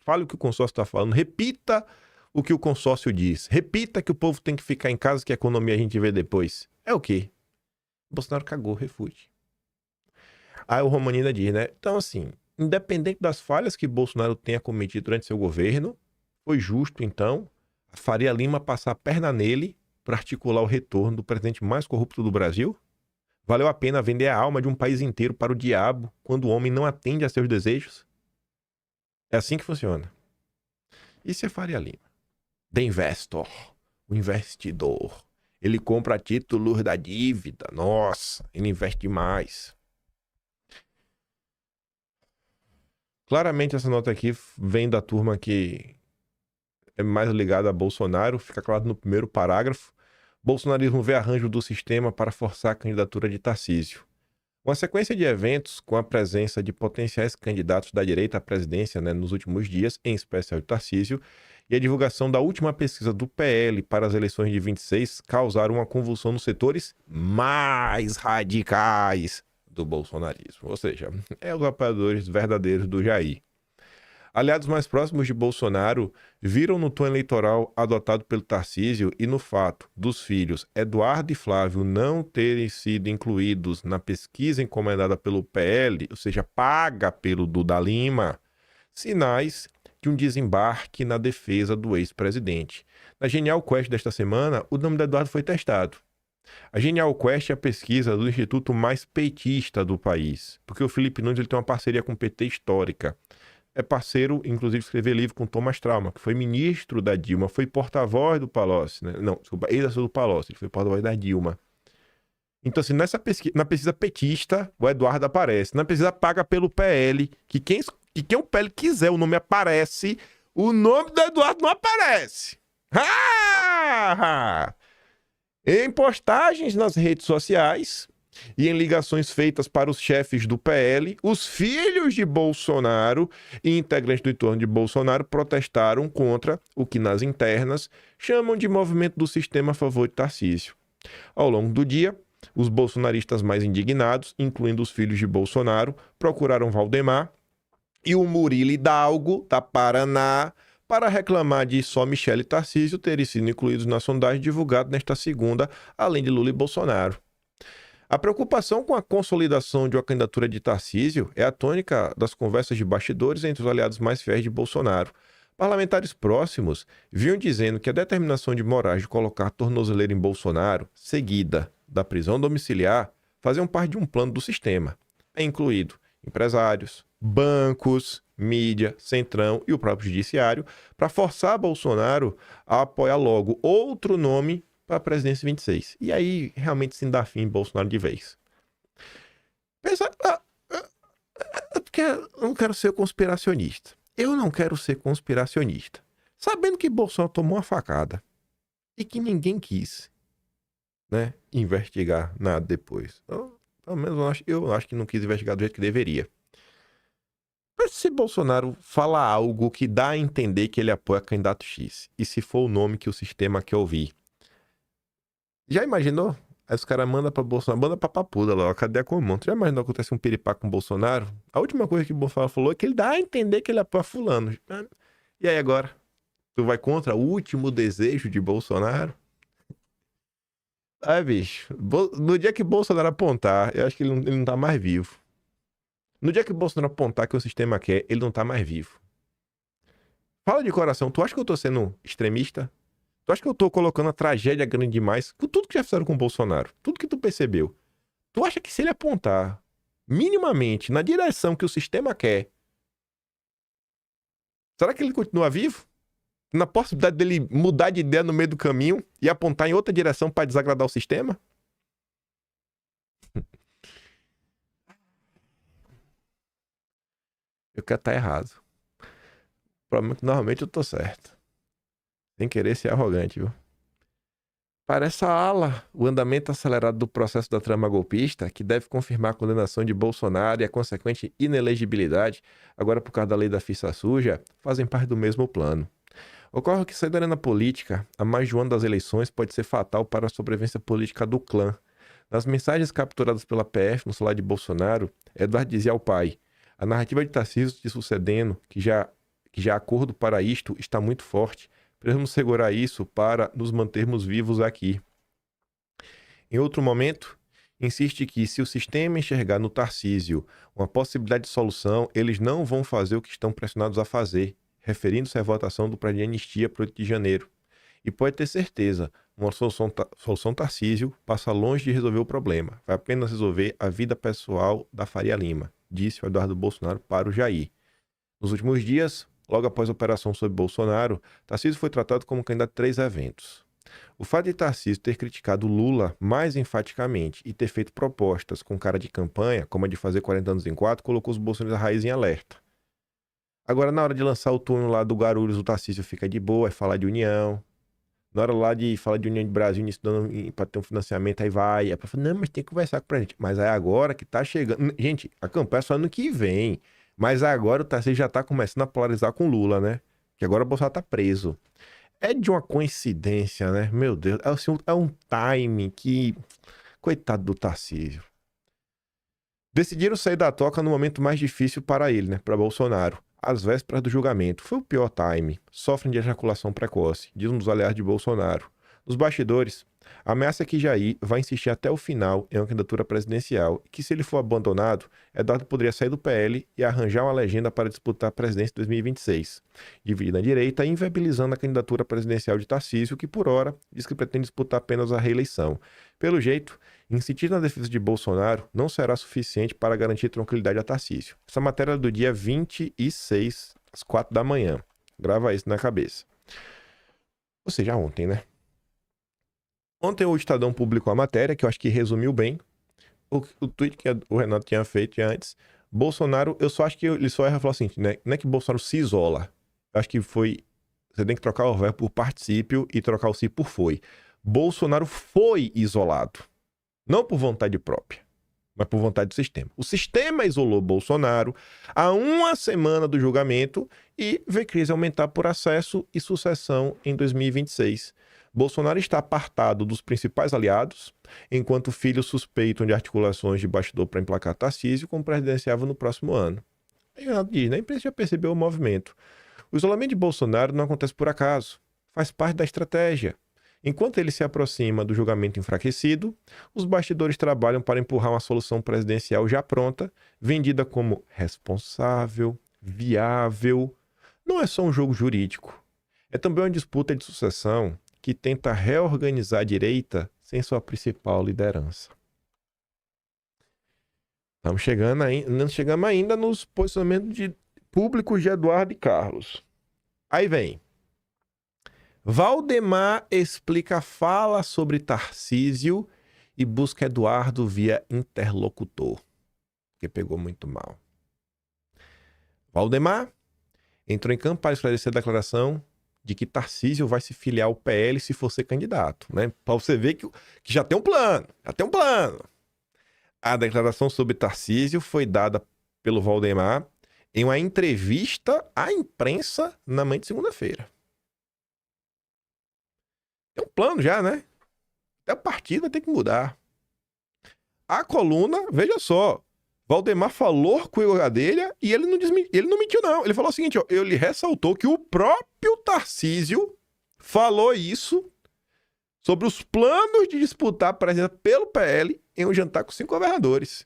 Fala o que o consórcio está falando. Repita o que o consórcio diz. Repita que o povo tem que ficar em casa, que a economia a gente vê depois. É o quê? Bolsonaro cagou, refute. Aí o Romanina diz, né? Então, assim, independente das falhas que Bolsonaro tenha cometido durante seu governo, foi justo, então, a Faria Lima passar a perna nele para articular o retorno do presidente mais corrupto do Brasil? Valeu a pena vender a alma de um país inteiro para o diabo quando o homem não atende a seus desejos? É assim que funciona. Isso é Faria Lima. The Investor, o investidor. Ele compra títulos da dívida. Nossa, ele investe demais. Claramente essa nota aqui vem da turma que é mais ligada a Bolsonaro, fica claro no primeiro parágrafo. Bolsonarismo vê arranjo do sistema para forçar a candidatura de Tarcísio. Uma sequência de eventos com a presença de potenciais candidatos da direita à presidência, nos últimos dias, em especial de Tarcísio, e a divulgação da última pesquisa do PL para as eleições de 26 causaram uma convulsão nos setores mais radicais do bolsonarismo, ou seja, os apoiadores verdadeiros do Jair. Aliados mais próximos de Bolsonaro viram no tom eleitoral adotado pelo Tarcísio e no fato dos filhos Eduardo e Flávio não terem sido incluídos na pesquisa encomendada pelo PL, ou seja, paga pelo Duda Lima, sinais de um desembarque na defesa do ex-presidente. Na Genial Quest desta semana, o nome do Eduardo foi testado. A Genial Quest é a pesquisa do instituto mais petista do país, porque o Felipe Nunes ele tem uma parceria com o PT histórica. É parceiro, inclusive, de escrever livro com Thomas Trauma, que foi ministro da Dilma, foi porta-voz do Palocci, né? Não, desculpa, ex-assessor do Palocci, ele foi porta-voz da Dilma. Então, assim, na pesquisa petista, o Eduardo aparece. Na pesquisa paga pelo PL, que quem o PL quiser, o nome aparece, o nome do Eduardo não aparece. Em postagens nas redes sociais e em ligações feitas para os chefes do PL, os filhos de Bolsonaro e integrantes do entorno de Bolsonaro protestaram contra o que nas internas chamam de movimento do sistema a favor de Tarcísio. Ao longo do dia, os bolsonaristas mais indignados, incluindo os filhos de Bolsonaro, procuraram Valdemar e o Murilo Hidalgo, da Paraná, para reclamar de só Michele e Tarcísio terem sido incluídos na sondagem divulgada nesta segunda, além de Lula e Bolsonaro. A preocupação com a consolidação de uma candidatura de Tarcísio é a tônica das conversas de bastidores entre os aliados mais fiéis de Bolsonaro. Parlamentares próximos vinham dizendo que a determinação de Moraes de colocar tornozeleira em Bolsonaro, seguida da prisão domiciliar, faziam parte de um plano do sistema. É incluído empresários, bancos, mídia, centrão e o próprio judiciário para forçar Bolsonaro a apoiar logo outro nome para a presidência 26. E aí, realmente, se dá fim em Bolsonaro de vez. Pensa... porque eu não quero ser conspiracionista. Eu não quero ser conspiracionista. Sabendo que Bolsonaro tomou uma facada e que ninguém quis, investigar nada depois. Pelo menos eu acho que não quis investigar do jeito que deveria. Mas se Bolsonaro fala algo que dá a entender que ele apoia candidato X, e se for o nome que o sistema quer ouvir, já imaginou? Aí os caras mandam pra Bolsonaro, manda pra papuda lá, cadê a comum? Tu já imaginou que acontece um piripá com o Bolsonaro? A última coisa que o Bolsonaro falou é que ele dá a entender que ele apoia fulano. E aí agora? Tu vai contra o último desejo de Bolsonaro? Bicho, no dia que Bolsonaro apontar, eu acho que ele não tá mais vivo. No dia que Bolsonaro apontar que o sistema quer, ele não tá mais vivo. Fala de coração, tu acha que eu tô sendo extremista? Tu acha que eu tô colocando a tragédia grande demais? Com tudo que já fizeram com o Bolsonaro, tudo que tu percebeu. Tu acha que se ele apontar minimamente na direção que o sistema quer, será que ele continua vivo? Na possibilidade dele mudar de ideia no meio do caminho e apontar em outra direção para desagradar o sistema? Eu quero estar errado. O problema é que normalmente eu tô certo. Sem querer ser arrogante, viu? Para essa ala, o andamento acelerado do processo da trama golpista, que deve confirmar a condenação de Bolsonaro e a consequente inelegibilidade, agora por causa da lei da ficha suja, fazem parte do mesmo plano. Ocorre que sair da arena política a mais de um ano das eleições pode ser fatal para a sobrevivência política do clã. Nas mensagens capturadas pela PF no celular de Bolsonaro, Eduardo dizia ao pai: a narrativa de Tarcísio se sucedendo, que já acordo para isto está muito forte. Precisamos segurar isso para nos mantermos vivos aqui. Em outro momento, insiste que se o sistema enxergar no Tarcísio uma possibilidade de solução, eles não vão fazer o que estão pressionados a fazer, referindo-se à votação do plano de anistia para o 8 de janeiro. E pode ter certeza, uma solução Tarcísio passa longe de resolver o problema, vai apenas resolver a vida pessoal da Faria Lima, disse o Eduardo Bolsonaro para o Jair. Nos últimos dias, logo após a operação sobre Bolsonaro, Tarcísio foi tratado como candidato a 3 eventos. O fato de Tarcísio ter criticado Lula mais enfaticamente e ter feito propostas com cara de campanha, como a de fazer 40 anos em 4, colocou os bolsonaristas raiz em alerta. Agora, na hora de lançar o túnel lá do Guarulhos, o Tarcísio fica de boa, é falar de união. Na hora lá de falar de União de Brasil, para ter um financiamento, aí vai. Aí fala, não, mas tem que conversar com a gente. Mas é agora que tá chegando. Gente, a campanha é só ano que vem. Mas agora o Tarcísio já tá começando a polarizar com o Lula, né? Que agora o Bolsonaro tá preso. É de uma coincidência, né? Meu Deus, é um timing que... Coitado do Tarcísio. Decidiram sair da toca no momento mais difícil para ele, né? Para Bolsonaro. Às vésperas do julgamento. Foi o pior time. Sofrem de ejaculação precoce, diz um dos aliados de Bolsonaro. Nos bastidores, a ameaça é que Jair vai insistir até o final em uma candidatura presidencial e que, se ele for abandonado, Eduardo poderia sair do PL e arranjar uma legenda para disputar a presidência em 2026, dividindo a direita e inviabilizando a candidatura presidencial de Tarcísio, que, por hora, diz que pretende disputar apenas a reeleição. Pelo jeito, insistir na defesa de Bolsonaro não será suficiente para garantir tranquilidade a Tarcísio. Essa matéria é do dia 26, às 4 da manhã. Grava isso na cabeça. Ou seja, ontem, né? Ontem o Estadão publicou a matéria, que eu acho que resumiu bem o tweet que o Renato tinha feito antes. Bolsonaro, eu só acho que ele só erra falar assim, né? Não é que Bolsonaro se isola. Eu acho que foi... Você tem que trocar o verbo por particípio e trocar o si por foi. Bolsonaro foi isolado. Não por vontade própria, mas por vontade do sistema. O sistema isolou Bolsonaro há uma semana do julgamento e vê crise aumentar por acesso e sucessão em 2026. Bolsonaro está apartado dos principais aliados, enquanto filhos suspeitam de articulações de bastidor para emplacar Tarcísio como presidenciável no próximo ano. Aí o Renato diz, né? A imprensa já percebeu o movimento. O isolamento de Bolsonaro não acontece por acaso, faz parte da estratégia. Enquanto ele se aproxima do julgamento enfraquecido, os bastidores trabalham para empurrar uma solução presidencial já pronta, vendida como responsável, viável. Não é só um jogo jurídico, é também uma disputa de sucessão que tenta reorganizar a direita sem sua principal liderança. Não chegamos ainda nos posicionamentos públicos de Eduardo e Carlos. Aí vem. Valdemar explica fala sobre Tarcísio e busca Eduardo via interlocutor, que pegou muito mal. Valdemar entrou em campo para esclarecer a declaração de que Tarcísio vai se filiar ao PL se for ser candidato, né? Para você ver que já tem um plano, A declaração sobre Tarcísio foi dada pelo Valdemar em uma entrevista à imprensa na manhã de segunda-feira. Tem um plano já, né? Até a partida tem que mudar. A coluna, veja só, Valdemar falou com o Igor Gadelha e ele não mentiu, não. Ele falou o seguinte, ó, ele ressaltou que o próprio Tarcísio falou isso sobre os planos de disputar a presidência pelo PL em um jantar com 5 governadores.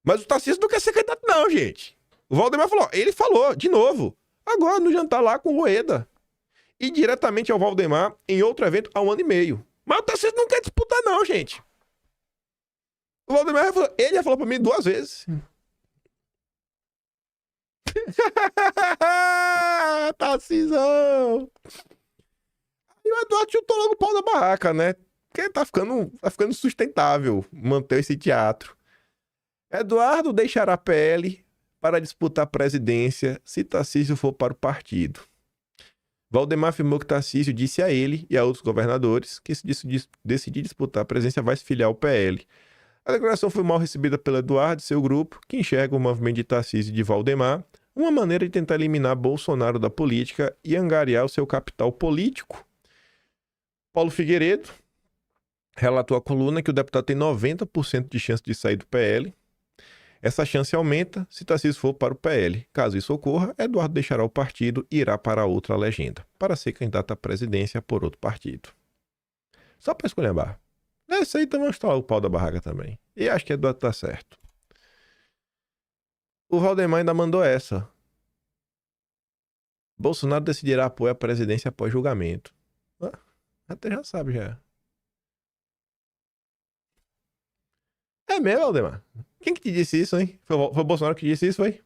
Mas o Tarcísio não quer ser candidato, não, gente. O Valdemar falou, ele falou, de novo, agora no jantar lá com o Rueda. E diretamente ao Valdemar em outro evento há 1 ano e meio. Mas o Tarcísio não quer disputar, não, gente. O Valdemar ele já falou pra mim 2 vezes. Tarcísio! E o Eduardo chutou logo o pau da barraca, né? Porque tá ficando sustentável manter esse teatro. Eduardo deixará a PL para disputar a presidência se Tarcísio for para o partido. Valdemar afirmou que Tarcísio disse a ele e a outros governadores que se decidir disputar a presidência vai se filiar ao PL. A declaração foi mal recebida pelo Eduardo e seu grupo, que enxerga o movimento de Tarcísio e de Valdemar uma maneira de tentar eliminar Bolsonaro da política e angariar o seu capital político. Paulo Figueiredo relatou à coluna que o deputado tem 90% de chance de sair do PL. Essa chance aumenta se Tarcísio for para o PL. Caso isso ocorra, Eduardo deixará o partido e irá para outra legenda, para ser candidato à presidência por outro partido. Só para esculhambar. Esse aí também está o pau da barraca também. E acho que Eduardo tá certo. O Valdemar ainda mandou essa. Bolsonaro decidirá apoiar a presidência após julgamento. Até já sabe, já. É mesmo, Valdemar? Quem que te disse isso, hein? Foi o Bolsonaro que disse isso, foi?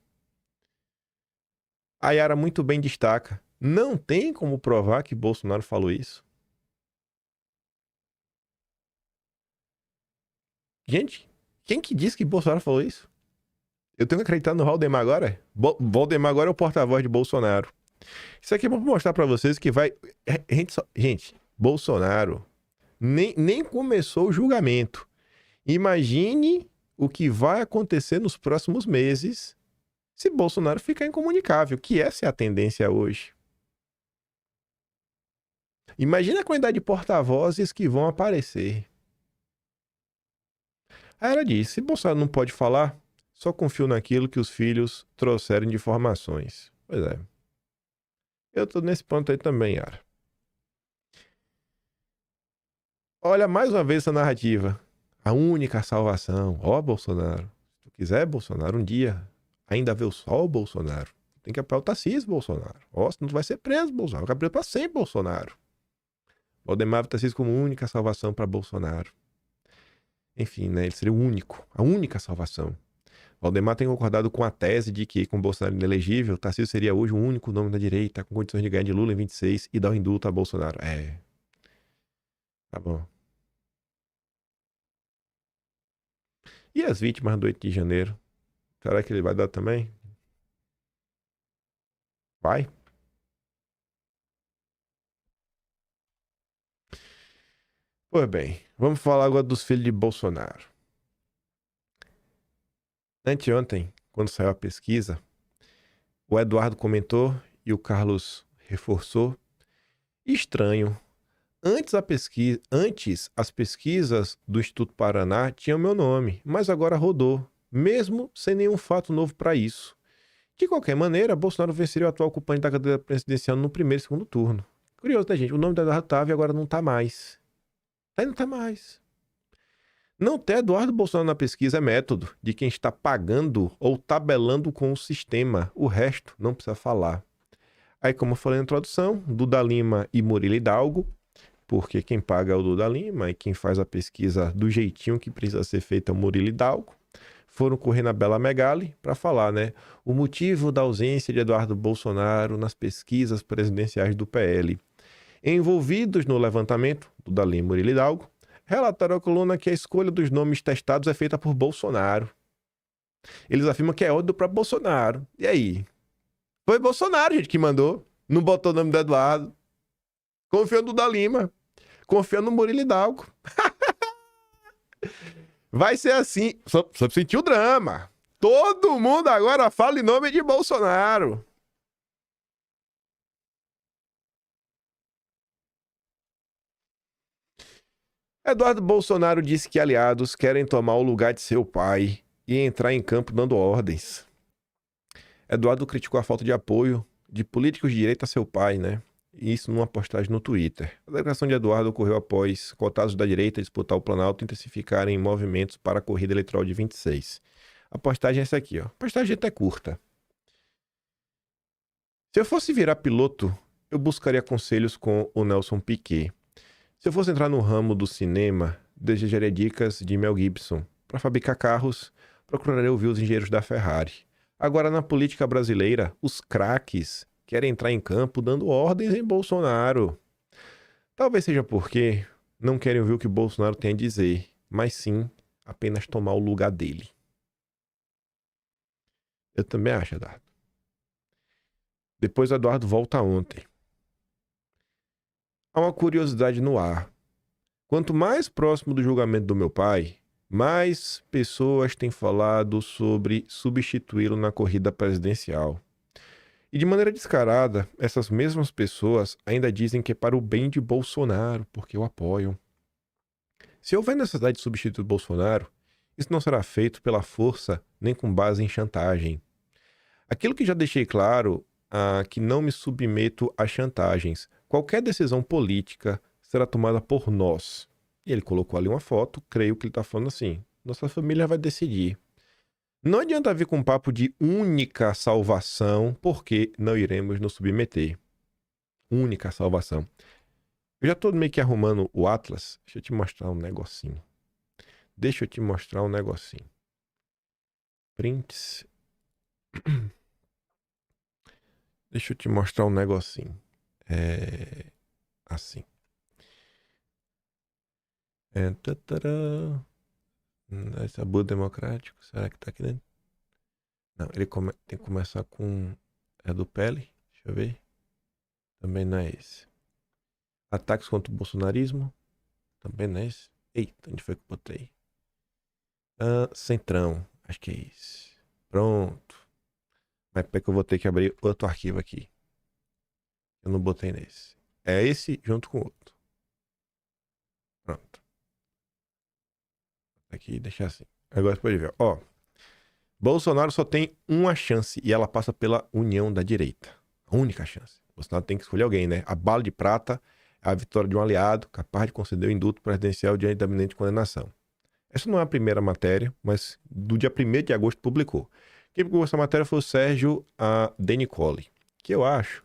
A Yara muito bem destaca. Não tem como provar que Bolsonaro falou isso. Gente, quem que disse que Bolsonaro falou isso? Eu tenho que acreditar no Valdemar agora? Valdemar agora é o porta-voz de Bolsonaro. Isso aqui é pra mostrar pra vocês que vai... Gente, Bolsonaro nem começou o julgamento. Imagine o que vai acontecer nos próximos meses se Bolsonaro ficar incomunicável, que essa é a tendência hoje. Imagina a quantidade de porta-vozes que vão aparecer. Aí ela disse, se Bolsonaro não pode falar, só confio naquilo que os filhos trouxeram de informações. Pois é. Eu tô nesse ponto aí também, Yara. Olha mais uma vez essa narrativa. A única salvação. Ó, Bolsonaro. Se tu quiser, Bolsonaro, um dia ainda ver o sol, Bolsonaro. Tem que apoiar o Tarcísio, Bolsonaro. Ó, senão tu vai ser preso, Bolsonaro. Vai preso pra sempre, Bolsonaro. Valdemar e Tarcísio como única salvação para Bolsonaro. Enfim, né? Ele seria o único. A única salvação. Valdemar tem concordado com a tese de que, com Bolsonaro inelegível, Tarcísio seria hoje o único nome da direita com condições de ganhar de Lula em 26 e dar o indulto a Bolsonaro. É. Tá bom. E as vítimas do 8 de janeiro? Será que ele vai dar também? Vai? Pois bem, vamos falar agora dos filhos de Bolsonaro. Anteontem, quando saiu a pesquisa, o Eduardo comentou e o Carlos reforçou. Estranho. Antes as pesquisas do Instituto Paraná tinham meu nome, mas agora rodou, mesmo sem nenhum fato novo para isso. De qualquer maneira, Bolsonaro venceria o atual ocupante da cadeira presidencial no primeiro e segundo turno. Curioso, né, gente? O nome do Eduardo estava e agora não está mais. Aí não está mais. Não ter Eduardo Bolsonaro na pesquisa é método de quem está pagando ou tabelando com o sistema. O resto não precisa falar. Aí, como eu falei na introdução, Duda Lima e Murilo Hidalgo, porque quem paga é o Duda Lima e quem faz a pesquisa do jeitinho que precisa ser feita é o Murilo Hidalgo, foram correr na Bela Megali para falar, né? O motivo da ausência de Eduardo Bolsonaro nas pesquisas presidenciais do PL. Envolvidos no levantamento, Duda Lima e Murilo Hidalgo, relataram à coluna que a escolha dos nomes testados é feita por Bolsonaro. Eles afirmam que é ódio para Bolsonaro. E aí? Foi Bolsonaro, gente, que mandou. Não botou o nome do Eduardo. Confiou no Duda Lima. Confiou no Murilo Hidalgo. Vai ser assim. Só sentir o drama. Todo mundo agora fala em nome de Bolsonaro. Eduardo Bolsonaro disse que aliados querem tomar o lugar de seu pai e entrar em campo dando ordens. Eduardo criticou a falta de apoio de políticos de direita a seu pai, né? Isso numa postagem no Twitter. A declaração de Eduardo ocorreu após cotados da direita disputar o Planalto intensificarem movimentos para a corrida eleitoral de 26. A postagem é essa aqui, ó. A postagem até curta. Se eu fosse virar piloto, eu buscaria conselhos com o Nelson Piquet. Se eu fosse entrar no ramo do cinema, desejaria dicas de Mel Gibson. Para fabricar carros, procuraria ouvir os engenheiros da Ferrari. Agora, na política brasileira, os craques querem entrar em campo dando ordens em Bolsonaro. Talvez seja porque não querem ouvir o que Bolsonaro tem a dizer, mas sim apenas tomar o lugar dele. Eu também acho, Eduardo. Depois o Eduardo volta ontem. Há uma curiosidade no ar. Quanto mais próximo do julgamento do meu pai, mais pessoas têm falado sobre substituí-lo na corrida presidencial. E de maneira descarada, essas mesmas pessoas ainda dizem que é para o bem de Bolsonaro, porque o apoiam. Se houver necessidade de substituir Bolsonaro, isso não será feito pela força nem com base em chantagem. Aquilo que já deixei claro, que não me submeto a chantagens. Qualquer decisão política será tomada por nós. E ele colocou ali uma foto, creio que ele está falando assim, nossa família vai decidir. Não adianta vir com um papo de única salvação, porque não iremos nos submeter. Única salvação. Eu já estou meio que arrumando o Atlas. Deixa eu te mostrar um negocinho. Prints. Deixa eu te mostrar um negocinho. Assim. Esse abuso democrático. Será que tá aqui dentro? Não, ele tem que começar com... É do Pele? Deixa eu ver. Também não é esse. Ataques contra o bolsonarismo? Também não é esse. Eita, onde foi que eu botei? Centrão. Acho que é esse. Pronto. Mas é que eu vou ter que abrir outro arquivo aqui. Eu não botei nesse. É esse junto com o outro. Pronto. Aqui, deixar assim. Agora você pode ver. Ó. Bolsonaro só tem uma chance e ela passa pela união da direita. A única chance. Bolsonaro tem que escolher alguém, né? A bala de prata é a vitória de um aliado capaz de conceder o indulto presidencial diante da iminente condenação. Essa não é a primeira matéria, mas do dia 1º de agosto publicou. Quem publicou essa matéria foi o Sérgio De Nicoli, que eu acho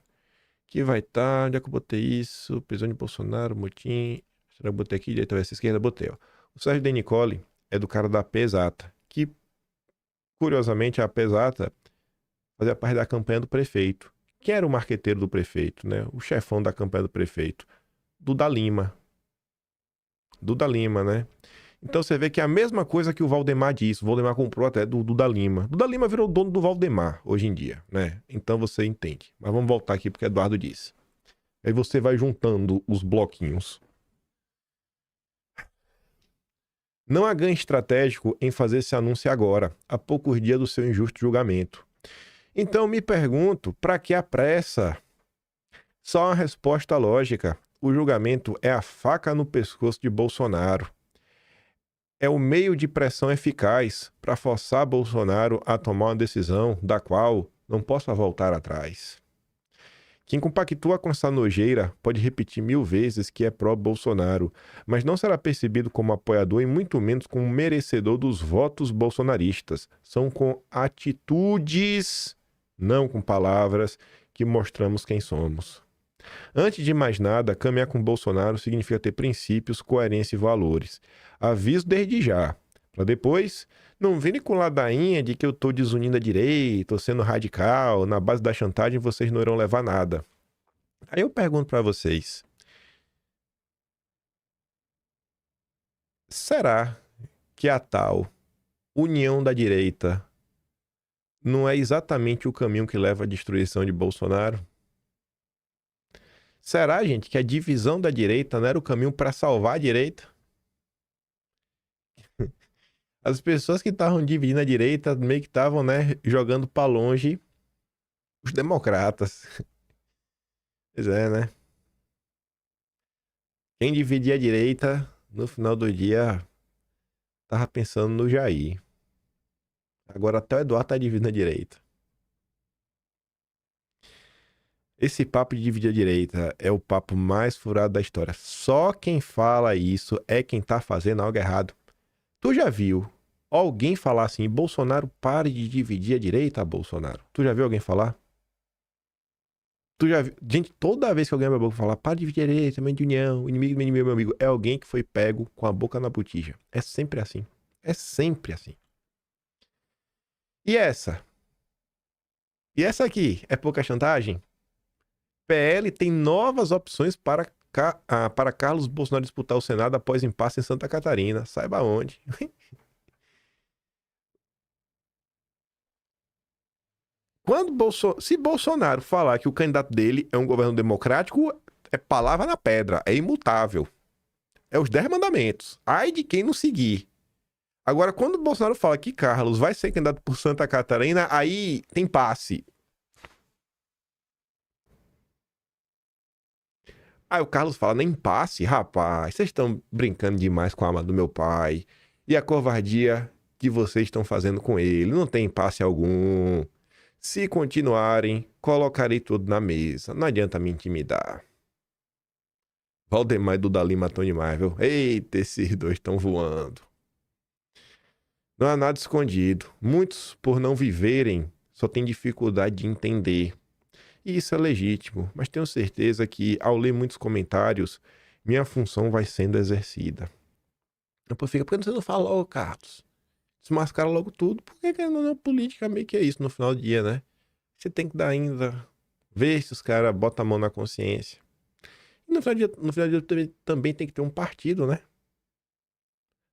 que vai estar... Onde é que eu botei isso? Prisão de Bolsonaro, motim... Será que eu botei aqui? Direita versus esquerda? Botei, ó. O Sérgio De Nicoli é do cara da AP Exata, que, curiosamente, a AP Exata fazia parte da campanha do prefeito. Quem era o marqueteiro do prefeito, né? O chefão da campanha do prefeito? Duda Lima. Duda Lima, né? Então você vê que é a mesma coisa que o Valdemar disse. O Valdemar comprou até do Duda Lima. Duda Lima virou dono do Valdemar hoje em dia, né? Então você entende. Mas vamos voltar aqui porque Eduardo disse. Aí você vai juntando os bloquinhos. Não há ganho estratégico em fazer esse anúncio agora, a poucos dias do seu injusto julgamento. Então me pergunto, para que a pressa? Só uma resposta lógica. O julgamento é a faca no pescoço de Bolsonaro. É o meio de pressão eficaz para forçar Bolsonaro a tomar uma decisão da qual não possa voltar atrás. Quem compactua com essa nojeira pode repetir 1000 vezes que é pró-Bolsonaro, mas não será percebido como apoiador e muito menos como merecedor dos votos bolsonaristas. São com atitudes, não com palavras, que mostramos quem somos. Antes de mais nada, caminhar com Bolsonaro significa ter princípios, coerência e valores. Aviso desde já, para depois não virem com ladainha de que eu estou desunindo a direita, estou sendo radical, na base da chantagem vocês não irão levar nada. Aí eu pergunto para vocês, será que a tal união da direita não é exatamente o caminho que leva à destruição de Bolsonaro? Será, gente, que a divisão da direita não era o caminho para salvar a direita? As pessoas que estavam dividindo a direita meio que estavam, né, jogando para longe os democratas. Pois é, né? Quem dividia a direita, no final do dia, tava pensando no Jair. Agora até o Eduardo tá dividindo a direita. Esse papo de dividir a direita é o papo mais furado da história. Só quem fala isso é quem tá fazendo algo errado. Tu já viu alguém falar assim, Bolsonaro, pare de dividir a direita, Bolsonaro? Tu já viu alguém falar? Tu já viu? Gente, toda vez que alguém abre a boca falar, pare de dividir a direita, mãe de união, inimigo do meu inimigo, meu amigo, é alguém que foi pego com a boca na botija. É sempre assim. É sempre assim. E essa? E essa aqui? É pouca chantagem? PL tem novas opções para Carlos Bolsonaro disputar o Senado após impasse em Santa Catarina. Saiba onde. Se Bolsonaro falar que o candidato dele é um governo democrático, é palavra na pedra, é imutável. É os 10 mandamentos. Ai de quem não seguir. Agora, quando o Bolsonaro fala que Carlos vai ser candidato por Santa Catarina, aí tem passe. Aí o Carlos fala, nem passe, rapaz, vocês estão brincando demais com a alma do meu pai. E a covardia que vocês estão fazendo com ele, não tem passe algum. Se continuarem, colocarei tudo na mesa, não adianta me intimidar. Valdemar e Duda Lima estão demais, viu? Eita, esses dois estão voando. Não há nada escondido. Muitos, por não viverem, só têm dificuldade de entender. E isso é legítimo, mas tenho certeza que, ao ler muitos comentários, minha função vai sendo exercida. Depois fica, por que você não fala logo, Carlos? Desmascara logo tudo. Porque na política meio que é isso no final do dia, né? Você tem que dar ainda, ver se os caras botam a mão na consciência. E no final do dia também tem que ter um partido, né?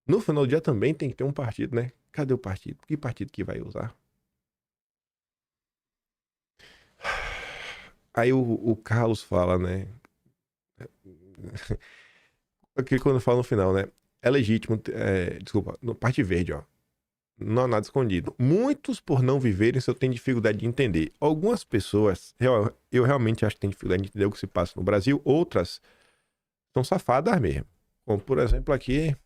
No final do dia também tem que ter um partido, né? Cadê o partido? Que partido que vai usar? Aí o Carlos fala, né? Aqui quando fala no final, né? É legítimo, desculpa, no parte verde, ó. Não há nada escondido. Muitos, por não viverem, isso eu tenho dificuldade de entender. Algumas pessoas, eu realmente acho que tem dificuldade de entender o que se passa no Brasil. Outras são safadas mesmo. Como, por exemplo, aqui,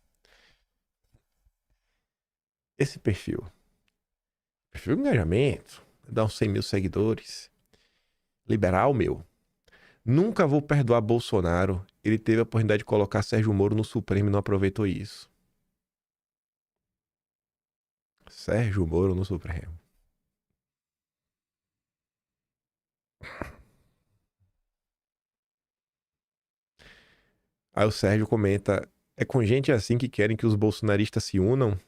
esse perfil. Perfil de engajamento, dá uns 100 mil seguidores. Liberal, meu. Nunca vou perdoar Bolsonaro. Ele teve a oportunidade de colocar Sérgio Moro no Supremo e não aproveitou isso. Sérgio Moro no Supremo. Aí o Sérgio comenta: é com gente assim que querem que os bolsonaristas se unam?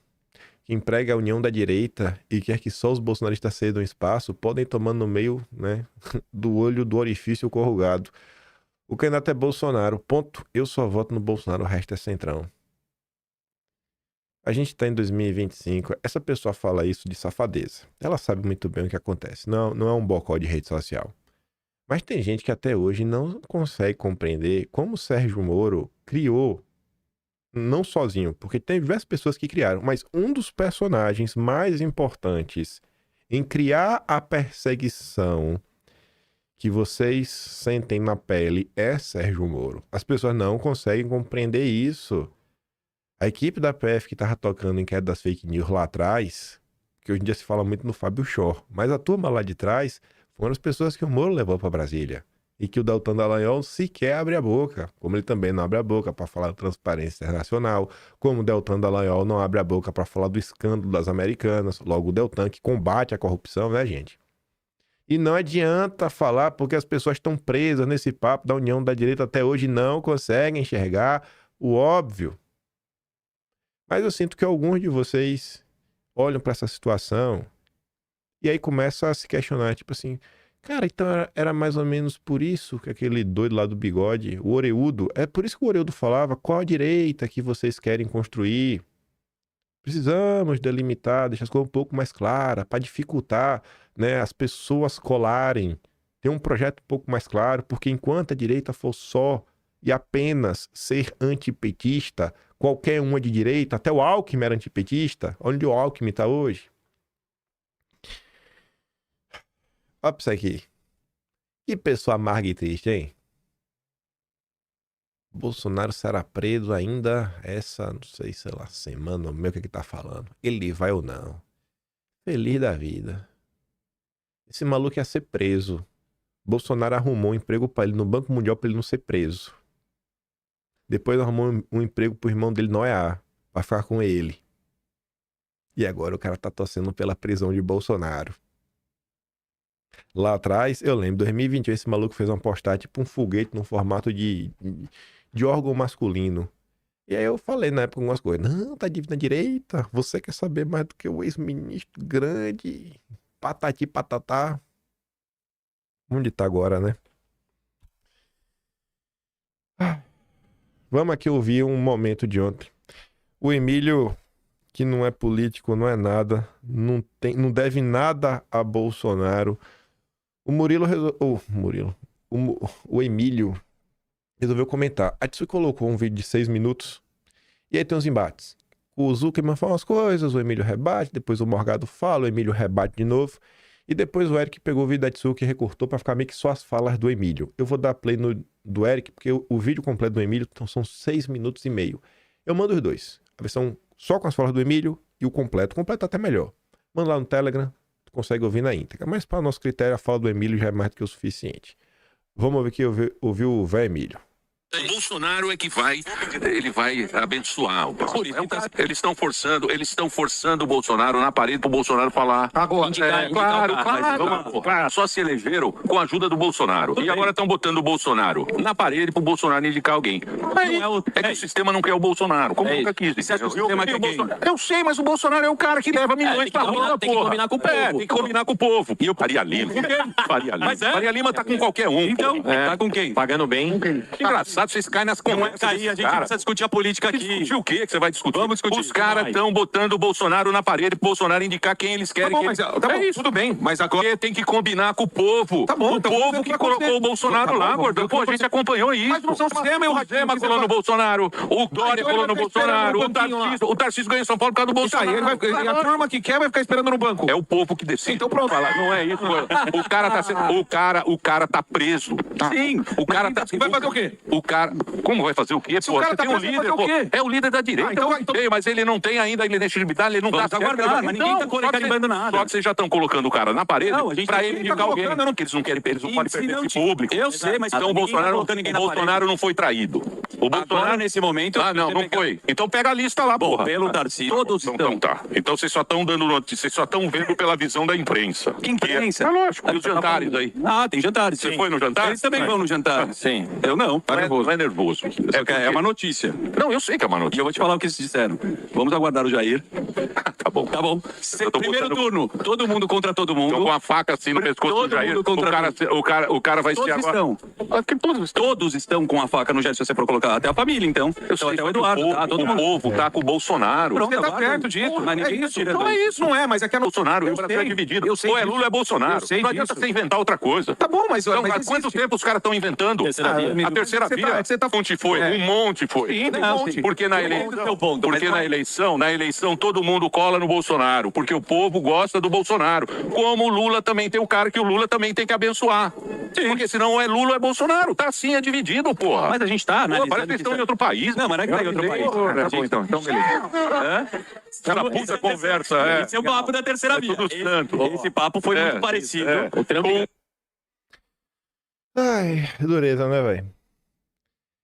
Que emprega a união da direita e quer que só os bolsonaristas cedam espaço, podem tomar no meio, né, do olho do orifício corrugado. O candidato é Bolsonaro. Ponto. Eu só voto no Bolsonaro, o resto é centrão. A gente tá em 2025. Essa pessoa fala isso de safadeza. Ela sabe muito bem o que acontece. Não é um bocó de rede social. Mas tem gente que até hoje não consegue compreender como o Sérgio Moro criou, não sozinho, porque tem diversas pessoas que criaram, mas um dos personagens mais importantes em criar a perseguição que vocês sentem na pele é Sérgio Moro. As pessoas não conseguem compreender isso. A equipe da PF que tava tocando em queda das fake news lá atrás, que hoje em dia se fala muito no Fábio Chor, mas a turma lá de trás foram as pessoas que o Moro levou para Brasília. E que o Deltan Dallagnol sequer abre a boca, como ele também não abre a boca para falar da transparência internacional, como o Deltan Dallagnol não abre a boca para falar do escândalo das Americanas, logo o Deltan que combate a corrupção, né, gente? E não adianta falar porque as pessoas estão presas nesse papo da união da direita até hoje e não conseguem enxergar o óbvio. Mas eu sinto que alguns de vocês olham para essa situação e aí começam a se questionar, tipo assim, cara, então era mais ou menos por isso que aquele doido lá do bigode, o Oreudo, é por isso que o Oreudo falava, qual a direita que vocês querem construir? Precisamos delimitar, deixar as coisas um pouco mais claras, para dificultar, né, as pessoas colarem. Ter um projeto um pouco mais claro, porque enquanto a direita for só e apenas ser antipetista, qualquer uma de direita, até o Alckmin era antipetista, onde o Alckmin está hoje? Olha pra isso aqui. Que pessoa amarga e triste, hein? Bolsonaro será preso ainda essa, não sei lá, semana, o que tá falando. Ele vai ou não. Feliz da vida. Esse maluco ia ser preso. Bolsonaro arrumou um emprego pra ele no Banco Mundial pra ele não ser preso. Depois arrumou um emprego pro irmão dele no OEA, pra ficar com ele. E agora o cara tá torcendo pela prisão de Bolsonaro. Lá atrás, eu lembro, em 2021, esse maluco fez uma postagem tipo um foguete no formato de órgão masculino. E aí eu falei na época algumas coisas. Não, tá na direita. Você quer saber mais do que o ex-ministro grande? Patati patatá. Onde tá agora, né? Vamos aqui ouvir um momento de ontem. O Emílio, que não é político, não é nada, não deve nada a Bolsonaro. O Emílio resolveu comentar. A Tsu colocou um vídeo de 6 minutos e aí tem uns embates. O Zuckerman fala umas coisas, o Emílio rebate, depois o Morgado fala, o Emílio rebate de novo. E depois o Eric pegou o vídeo da Tsuki e recortou pra ficar meio que só as falas do Emílio. Eu vou dar play no do Eric, porque o vídeo completo do Emílio são 6 minutos e meio. Eu mando os dois. A versão só com as falas do Emílio e o completo. O completo até melhor. Manda lá no Telegram, tu consegue ouvir na íntegra. Mas para nosso critério, a fala do Emílio já é mais do que o suficiente. Vamos ouvir aqui, ouvir o velho Emílio. O Bolsonaro é que ele vai abençoar. Eles estão forçando o Bolsonaro na parede para o Bolsonaro falar. Agora, claro. Só se elegeram com a ajuda do Bolsonaro. E agora estão botando o Bolsonaro na parede para o Bolsonaro indicar alguém. É que o sistema não quer o Bolsonaro, como nunca quis. Eu sei, mas o Bolsonaro é o cara que leva milhões para rua. Tem que combinar com o povo. Tem que combinar com o povo. E eu Faria Lima. Faria Lima tá com qualquer um. Então, tá com quem? Pagando bem. Engraçado. desgraçado, vocês caem nas conversas. Aí, a gente precisa discutir a política aqui. Discutir o quê que você vai discutir? Vamos discutir. Os caras estão botando o Bolsonaro na parede pro Bolsonaro indicar quem eles querem. Tá bom, mas isso. tudo bem. Mas agora Porque tem que combinar com o povo. Tá bom, o povo que colocou o Bolsonaro lá, gordão. Pô, a gente acompanhou isso. Mas não são o Zema colou no Bolsonaro, o Dória colou no Bolsonaro, o Tarcísio ganhou em São Paulo por causa do Bolsonaro. E a turma que quer vai ficar esperando no banco. É o povo que decide. Então pronto. Não é isso. O cara tá preso. Tá? Sim. O cara tá... Vai fazer o quê? O cara... Como vai fazer o quê? Se o cara tá tem um preso, líder, vai fazer o quê? É o líder da direita. Então, mas ele não tem ainda a legitimidade, ele não Vamos tá... aguardar, mas ninguém tá carimbando nada. Só que vocês já estão colocando o cara na parede Não, a gente pra tá- ele quem tá indicar alguém. colocando, Eles não querem, eles não podem perder não esse tinha- público. Eu sei, mas então o ninguém tá Bolsonaro, colocando ninguém na Bolsonaro não foi traído. O Bolsonaro... Agora, nesse momento... Ah, não foi. Então pega a lista lá, porra. Pelo Tarcísio. Todos então tá. Então vocês só estão dando notícia, vocês só estão vendo pela visão da imprensa. Que imprensa? É lógico. E os jantares aí? Ah, tem jantares. Você sim. foi no jantar? Eles também vão no jantar. Sim. Eu não. Não é nervoso. É uma notícia. Não, eu sei que é uma E notícia. eu vou te falar o que eles disseram. Vamos aguardar o Jair. Tá bom. Tá bom. Eu tô Primeiro botando- turno. Todo mundo contra todo mundo. Então, com a faca assim no pescoço Todo do Jair, mundo contra o cara vai ser Todos agora... estão. Todos estão com a faca no Jair, se você for colocar. Até a família, então. Então, até o Eduardo. Tá, todo O mundo. povo tá com o Bolsonaro. Pronto, Você tá aguarda. perto disso. Mas ninguém É isso. tira. Não é isso, não é, mas é que é no Bolsonaro, Eu o Brasil é sei. dividido. Eu sei Ou é disso. Lula ou é Bolsonaro. Eu sei Não adianta disso. você inventar outra coisa. Tá bom, mas Então, há existe. quanto tempo os caras estão inventando? Terceira via. A terceira Você via. tá- você tá- Um monte foi. É. Um monte foi. Sim, tem Não, um monte. sim. Porque na Eu entendo eleição, o seu ponto, porque mas na eleição todo mundo cola no Bolsonaro, porque o povo gosta do Bolsonaro. Como o Lula também tem o cara que o Lula também tem que abençoar. Porque senão ou é Lula ou é Bolsonaro. Tá assim, é dividido, porra. Mas a gente tá analisando... Parece que eles estão em outro país. Não, mas não é que tá em outro país. Tá bom, então beleza. Essa puta conversa, é. Esse é o papo da terceira via. tudo santo. Esse papo foi muito parecido. O Trump... Ai, dureza, né, velho?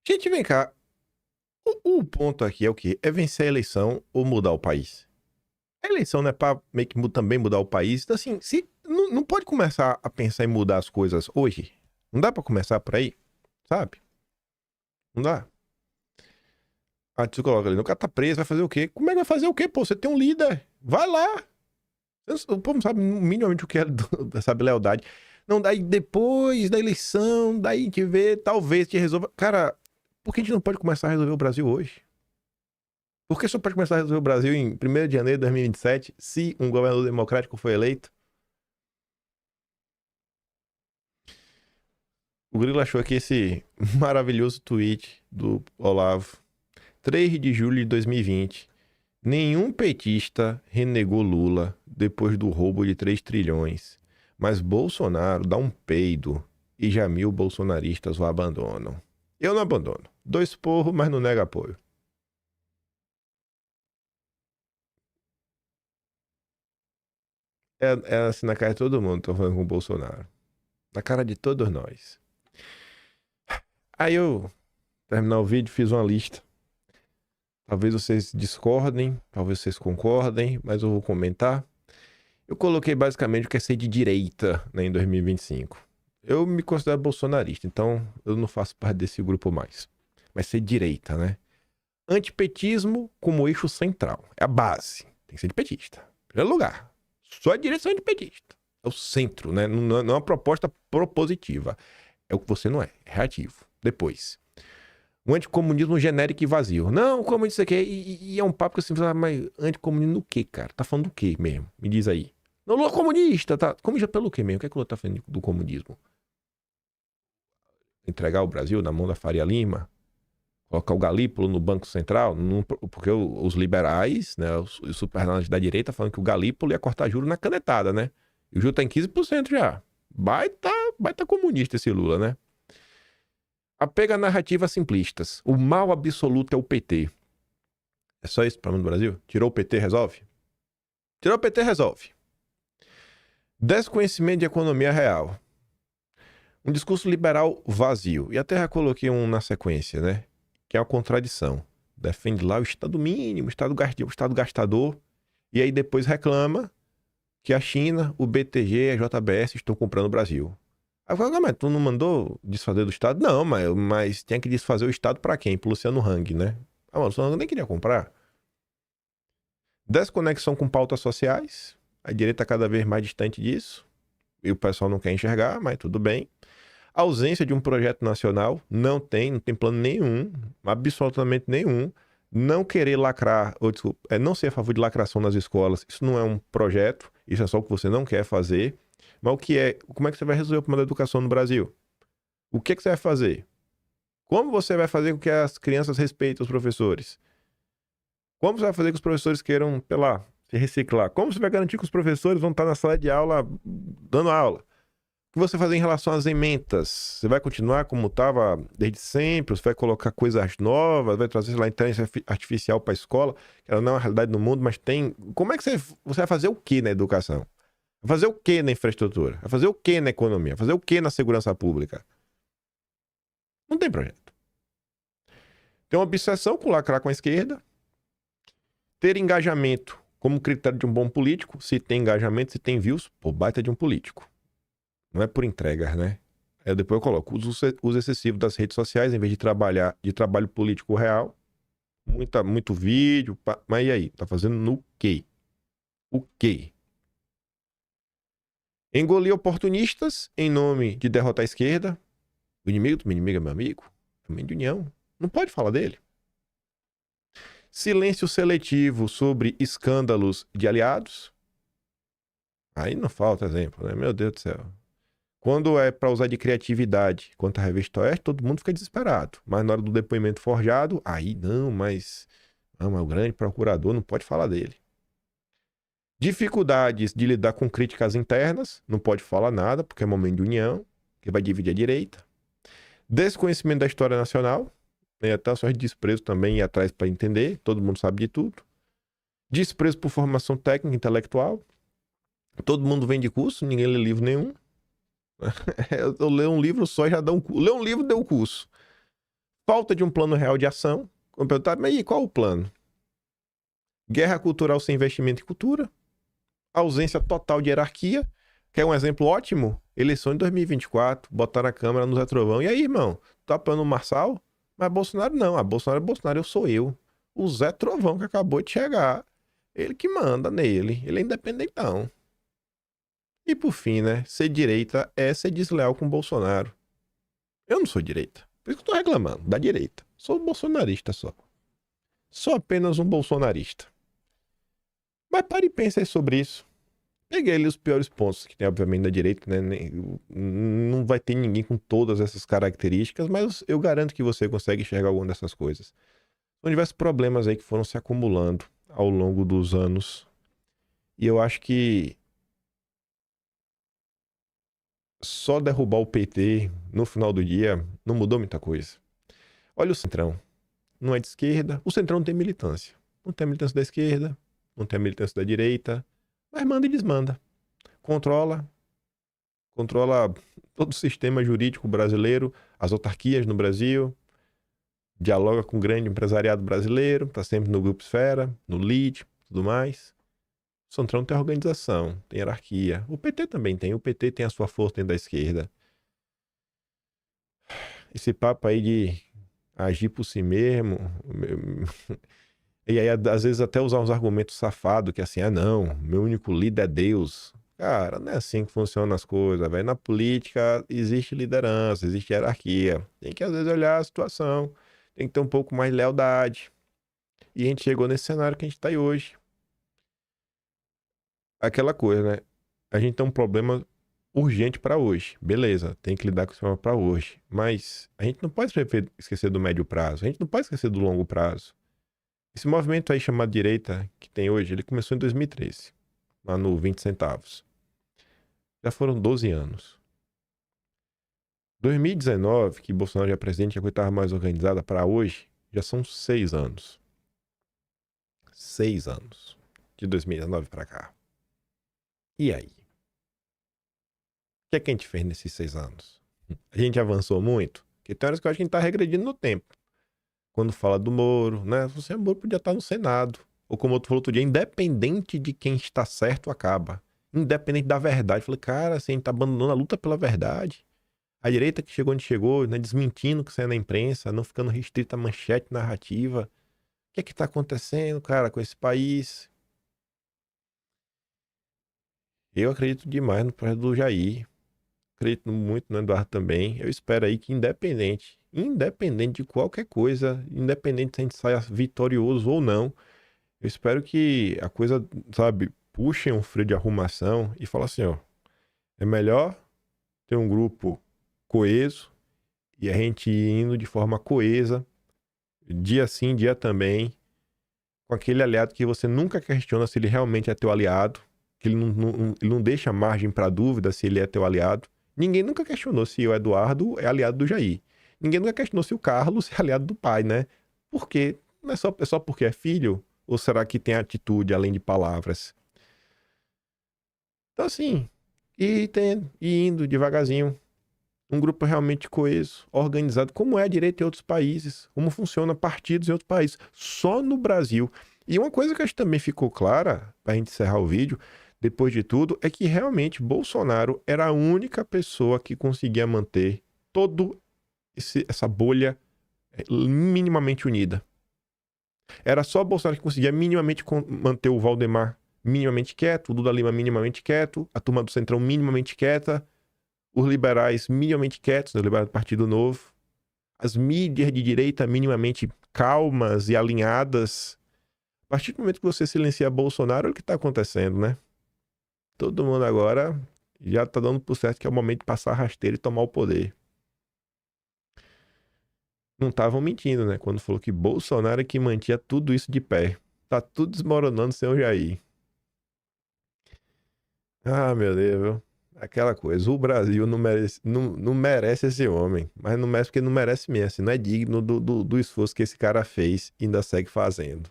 Gente, vem cá. O ponto aqui é o quê? É vencer a eleição ou mudar o país? A eleição não é pra meio que também mudar o país. Então, assim, não pode começar a pensar em mudar as coisas hoje. Não dá pra começar por aí, sabe? Não dá. Ah, tu coloca ali, o cara tá preso, vai fazer o quê? Como é que vai fazer o quê, pô? Você tem um líder. Vai lá. O povo não sabe minimamente o que é, sabe, lealdade. Não, daí depois da eleição, daí a gente vê, talvez te resolva. Cara, por que a gente não pode começar a resolver o Brasil hoje? Por que só pode começar a resolver o Brasil em 1º de janeiro de 2027, se um governador democrático foi eleito? O Grilo achou aqui esse maravilhoso tweet do Olavo. 3 de julho de 2020. Nenhum petista renegou Lula depois do roubo de 3 trilhões. Mas Bolsonaro dá um peido e já 1.000 bolsonaristas o abandonam. Eu não abandono. 2 porros, mas não nega apoio. É assim na cara de todo mundo, tô falando com o Bolsonaro. Na cara de todos nós. Aí eu, terminar o vídeo, fiz uma lista. Talvez vocês discordem, talvez vocês concordem, mas eu vou comentar. Eu coloquei basicamente o que é ser de direita, né, em 2025. Eu me considero bolsonarista, então eu não faço parte desse grupo mais. Mas ser direita, né? Antipetismo como eixo central. É a base. Tem que ser de petista. Em primeiro lugar. Só a direita é antipetista. É o centro, né? Não é uma proposta propositiva. É o que você não é. É reativo. Depois. O anticomunismo genérico e vazio. Não, como isso aqui. E é um papo que assim, mas anticomunismo no quê, cara? Tá falando do quê mesmo? Me diz aí. Não, Lula é comunista, tá? Comunista pelo quê mesmo? O que é que o Lula tá falando do comunismo? Entregar o Brasil na mão da Faria Lima? Colocar o Galípolo no Banco Central? Porque os liberais, né, os superanalistas da direita falando que o Galípolo ia cortar juros na canetada, né? E o juro tá em 15% já. Baita comunista esse Lula, né? Apega a narrativas simplistas. O mal absoluto é o PT. É só isso para o Brasil? Tirou o PT, resolve? Tirou o PT, resolve. Desconhecimento de economia real. Um discurso liberal vazio. E até já coloquei um na sequência, né? Que é a contradição. Defende lá o Estado mínimo, o Estado gastador. E aí depois reclama que a China, o BTG e a JBS estão comprando o Brasil. Aí eu falo, mas tu não mandou desfazer do Estado? Não, mas tinha que desfazer o Estado para quem? Pro Luciano Hang, né? Ah, mas o Luciano Hang nem queria comprar. Desconexão com pautas sociais. A direita cada vez mais distante disso. E o pessoal não quer enxergar, mas tudo bem. Ausência de um projeto nacional, não tem plano nenhum, absolutamente nenhum. Não querer lacrar, ou desculpa, não ser a favor de lacração nas escolas, isso não é um projeto, isso é só o que você não quer fazer. Mas como é que você vai resolver o problema da educação no Brasil? O que você vai fazer? Como você vai fazer com que as crianças respeitem os professores? Como você vai fazer com que os professores queiram, sei lá, se reciclar? Como você vai garantir que os professores vão estar na sala de aula dando aula? O que você vai fazer em relação às ementas? Você vai continuar como estava desde sempre? Você vai colocar coisas novas? Vai trazer lá a inteligência artificial para a escola? Que ela não é uma realidade no mundo, mas tem... Como é que você vai fazer o que na educação? Vai fazer o que na infraestrutura? Vai fazer o que na economia? Vai fazer o que na segurança pública? Não tem projeto. Tem uma obsessão com lacrar com a esquerda. Ter engajamento como critério de um bom político. Se tem engajamento, se tem views, pô, baita de um político. Não é por entregas, né? Aí depois eu coloco uso excessivo das redes sociais em vez de trabalho político real. Muito vídeo. Mas e aí? Tá fazendo no quê? O quê? Engolir oportunistas em nome de derrotar a esquerda. O inimigo do meu inimigo é meu amigo. Também de união. Não pode falar dele. Silêncio seletivo sobre escândalos de aliados. Aí não falta exemplo, né? Meu Deus do céu. Quando é para usar de criatividade quanto à Revista Oeste, todo mundo fica desesperado. Mas na hora do depoimento forjado, aí não, mas é o grande procurador, não pode falar dele. Dificuldades de lidar com críticas internas, não pode falar nada, porque é momento de união, que vai dividir a direita. Desconhecimento da história nacional, até só de desprezo também ir atrás para entender, todo mundo sabe de tudo. Desprezo por formação técnica, intelectual. Todo mundo vende curso, ninguém lê livro nenhum. Eu leio um livro só e já dá um curso. Lê um livro, deu um curso. Falta de um plano real de ação. Como perguntar, mas e qual o plano? Guerra cultural sem investimento em cultura. Ausência total de hierarquia. Quer um exemplo ótimo? Eleição em 2024. Botar na Câmara no Zé Trovão. E aí, irmão? Tá apoiando o Marçal? Mas Bolsonaro não. Bolsonaro é Bolsonaro, eu sou eu. O Zé Trovão que acabou de chegar. Ele que manda nele. Ele é independentão. E por fim, né? Ser direita é ser desleal com o Bolsonaro. Eu não sou direita. Por isso que eu tô reclamando da direita. Sou bolsonarista só. Sou apenas um bolsonarista. Mas pare e pense aí sobre isso. Peguei ali os piores pontos que tem, obviamente, da direita, né? Não vai ter ninguém com todas essas características, mas eu garanto que você consegue enxergar alguma dessas coisas. São diversos problemas aí que foram se acumulando ao longo dos anos. E eu acho que só derrubar o PT no final do dia não mudou muita coisa. Olha o Centrão. Não é de esquerda. O Centrão não tem militância. Não tem militância da esquerda. Não tem militância da direita. Mas manda e desmanda. Controla todo o sistema jurídico brasileiro, as autarquias no Brasil. Dialoga com o grande empresariado brasileiro. Está sempre no Grupo Esfera, no LID, tudo mais. O Centrão tem organização, tem hierarquia. O PT também tem. O PT tem a sua força dentro da esquerda. Esse papo aí de agir por si mesmo. E aí, às vezes, até usar uns argumentos safados, que assim, não, meu único líder é Deus. Cara, não é assim que funcionam as coisas, velho. Na política existe liderança, existe hierarquia. Tem que, às vezes, olhar a situação. Tem que ter um pouco mais de lealdade. E a gente chegou nesse cenário que a gente tá aí hoje. Aquela coisa, né? A gente tem um problema urgente para hoje. Beleza, tem que lidar com esse problema para hoje. Mas a gente não pode esquecer do médio prazo. A gente não pode esquecer do longo prazo. Esse movimento aí chamado direita que tem hoje, ele começou em 2013. Lá no 20 centavos. Já foram 12 anos. 2019, que Bolsonaro já é presidente, a coisa estava mais organizada, para hoje, já são 6 anos. 6 anos. De 2019 para cá. E aí? O que é que a gente fez nesses 6 anos? A gente avançou muito? Porque tem horas que eu acho que a gente tá regredindo no tempo. Quando fala do Moro, né? Você, Moro podia estar no Senado. Ou como outro falou outro dia, independente de quem está certo, acaba. Independente da verdade. Eu falei, cara, assim, a gente tá abandonando a luta pela verdade. A direita que chegou onde chegou, né? Desmentindo o que saiu na imprensa, não ficando restrita a manchete narrativa. O que é que tá acontecendo, cara, com esse país? Eu acredito demais no projeto do Jair. acredito muito no Eduardo também. Eu espero aí que independente de qualquer coisa, independente se a gente saia vitorioso ou não, eu espero que a coisa, sabe, puxem um freio de arrumação e falem assim, ó, é melhor ter um grupo coeso e a gente indo de forma coesa, dia sim, dia também, com aquele aliado que você nunca questiona se ele realmente é teu aliado, que ele não deixa margem para dúvida se ele é teu aliado. Ninguém nunca questionou se o Eduardo é aliado do Jair. Ninguém nunca questionou se o Carlos é aliado do pai, né? Por quê? Não é só porque é filho? Ou será que tem atitude além de palavras? Então assim, e indo devagarzinho. Um grupo realmente coeso, organizado, como é a direita em outros países, como funciona partidos em outros países, só no Brasil. E uma coisa que acho que também ficou clara, para a gente encerrar o vídeo, depois de tudo, é que realmente Bolsonaro era a única pessoa que conseguia manter toda essa bolha minimamente unida. Era só Bolsonaro que conseguia minimamente manter o Valdemar minimamente quieto, o Duda Lima minimamente quieto, a turma do Centrão minimamente quieta, os liberais minimamente quietos, os liberais do Partido Novo, as mídias de direita minimamente calmas e alinhadas. A partir do momento que você silencia Bolsonaro, olha o que está acontecendo, né? Todo mundo agora já está dando por certo que é o momento de passar a rasteira e tomar o poder. Não estavam mentindo, né? Quando falou que Bolsonaro é que mantinha tudo isso de pé. Tá tudo desmoronando sem o Jair. Ah, meu Deus, viu? Aquela coisa, o Brasil não merece esse homem, mas não merece porque não merece mesmo, assim, não é digno do esforço que esse cara fez e ainda segue fazendo.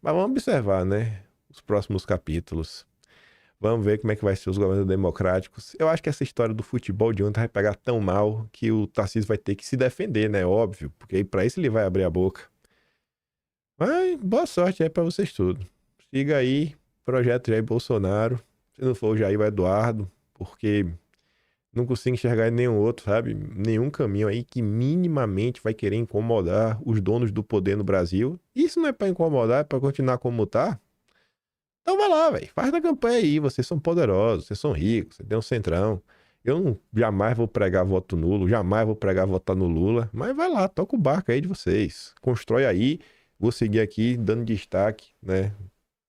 Mas vamos observar, né, os próximos capítulos. Vamos ver como é que vai ser os governos democráticos. Eu acho que essa história do futebol de ontem vai pegar tão mal que o Tarcísio vai ter que se defender, né, óbvio, porque aí pra isso ele vai abrir a boca. Mas boa sorte aí pra vocês tudo. Siga aí, projeto Jair Bolsonaro. Se não for o Jair, o Eduardo, porque não consigo enxergar nenhum outro, sabe? Nenhum caminho aí que minimamente vai querer incomodar os donos do poder no Brasil. Isso não é pra incomodar, é pra continuar como tá. Então vai lá, velho. Faz da campanha aí. Vocês são poderosos, vocês são ricos, você tem um centrão. Eu jamais vou pregar voto nulo, jamais vou pregar votar no Lula. Mas vai lá, toca o barco aí de vocês. Constrói aí. Vou seguir aqui dando destaque, né?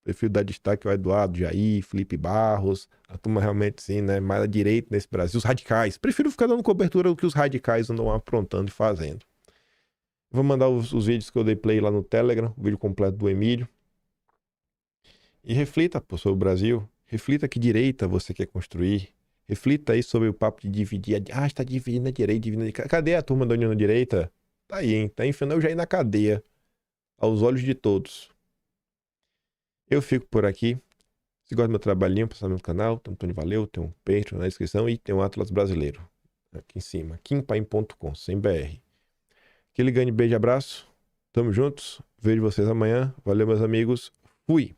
Prefiro dar destaque ao Eduardo, Jair, Felipe Barros, a turma realmente sim, né, mais à direita nesse Brasil, os radicais. Prefiro ficar dando cobertura do que os radicais andam aprontando e fazendo. Vou mandar os vídeos que eu dei play lá no Telegram, o vídeo completo do Emílio. E reflita, pô, sobre o Brasil. Reflita que direita você quer construir. Reflita aí sobre o papo de dividir. Ah, está dividindo a direita, dividindo a direita. Cadê a turma da União da Direita? Tá aí, hein? Tá enfiando o Jair na cadeia. Aos olhos de todos. Eu fico por aqui. Se gosta do meu trabalhinho, passa no meu canal. Tem um Tony Valeu, tem um Patreon na descrição e tem um Atlas Brasileiro. Aqui em cima. kimpaim.com, sem BR. Aquele grande beijo e abraço. Tamo juntos. Vejo vocês amanhã. Valeu, meus amigos. Fui!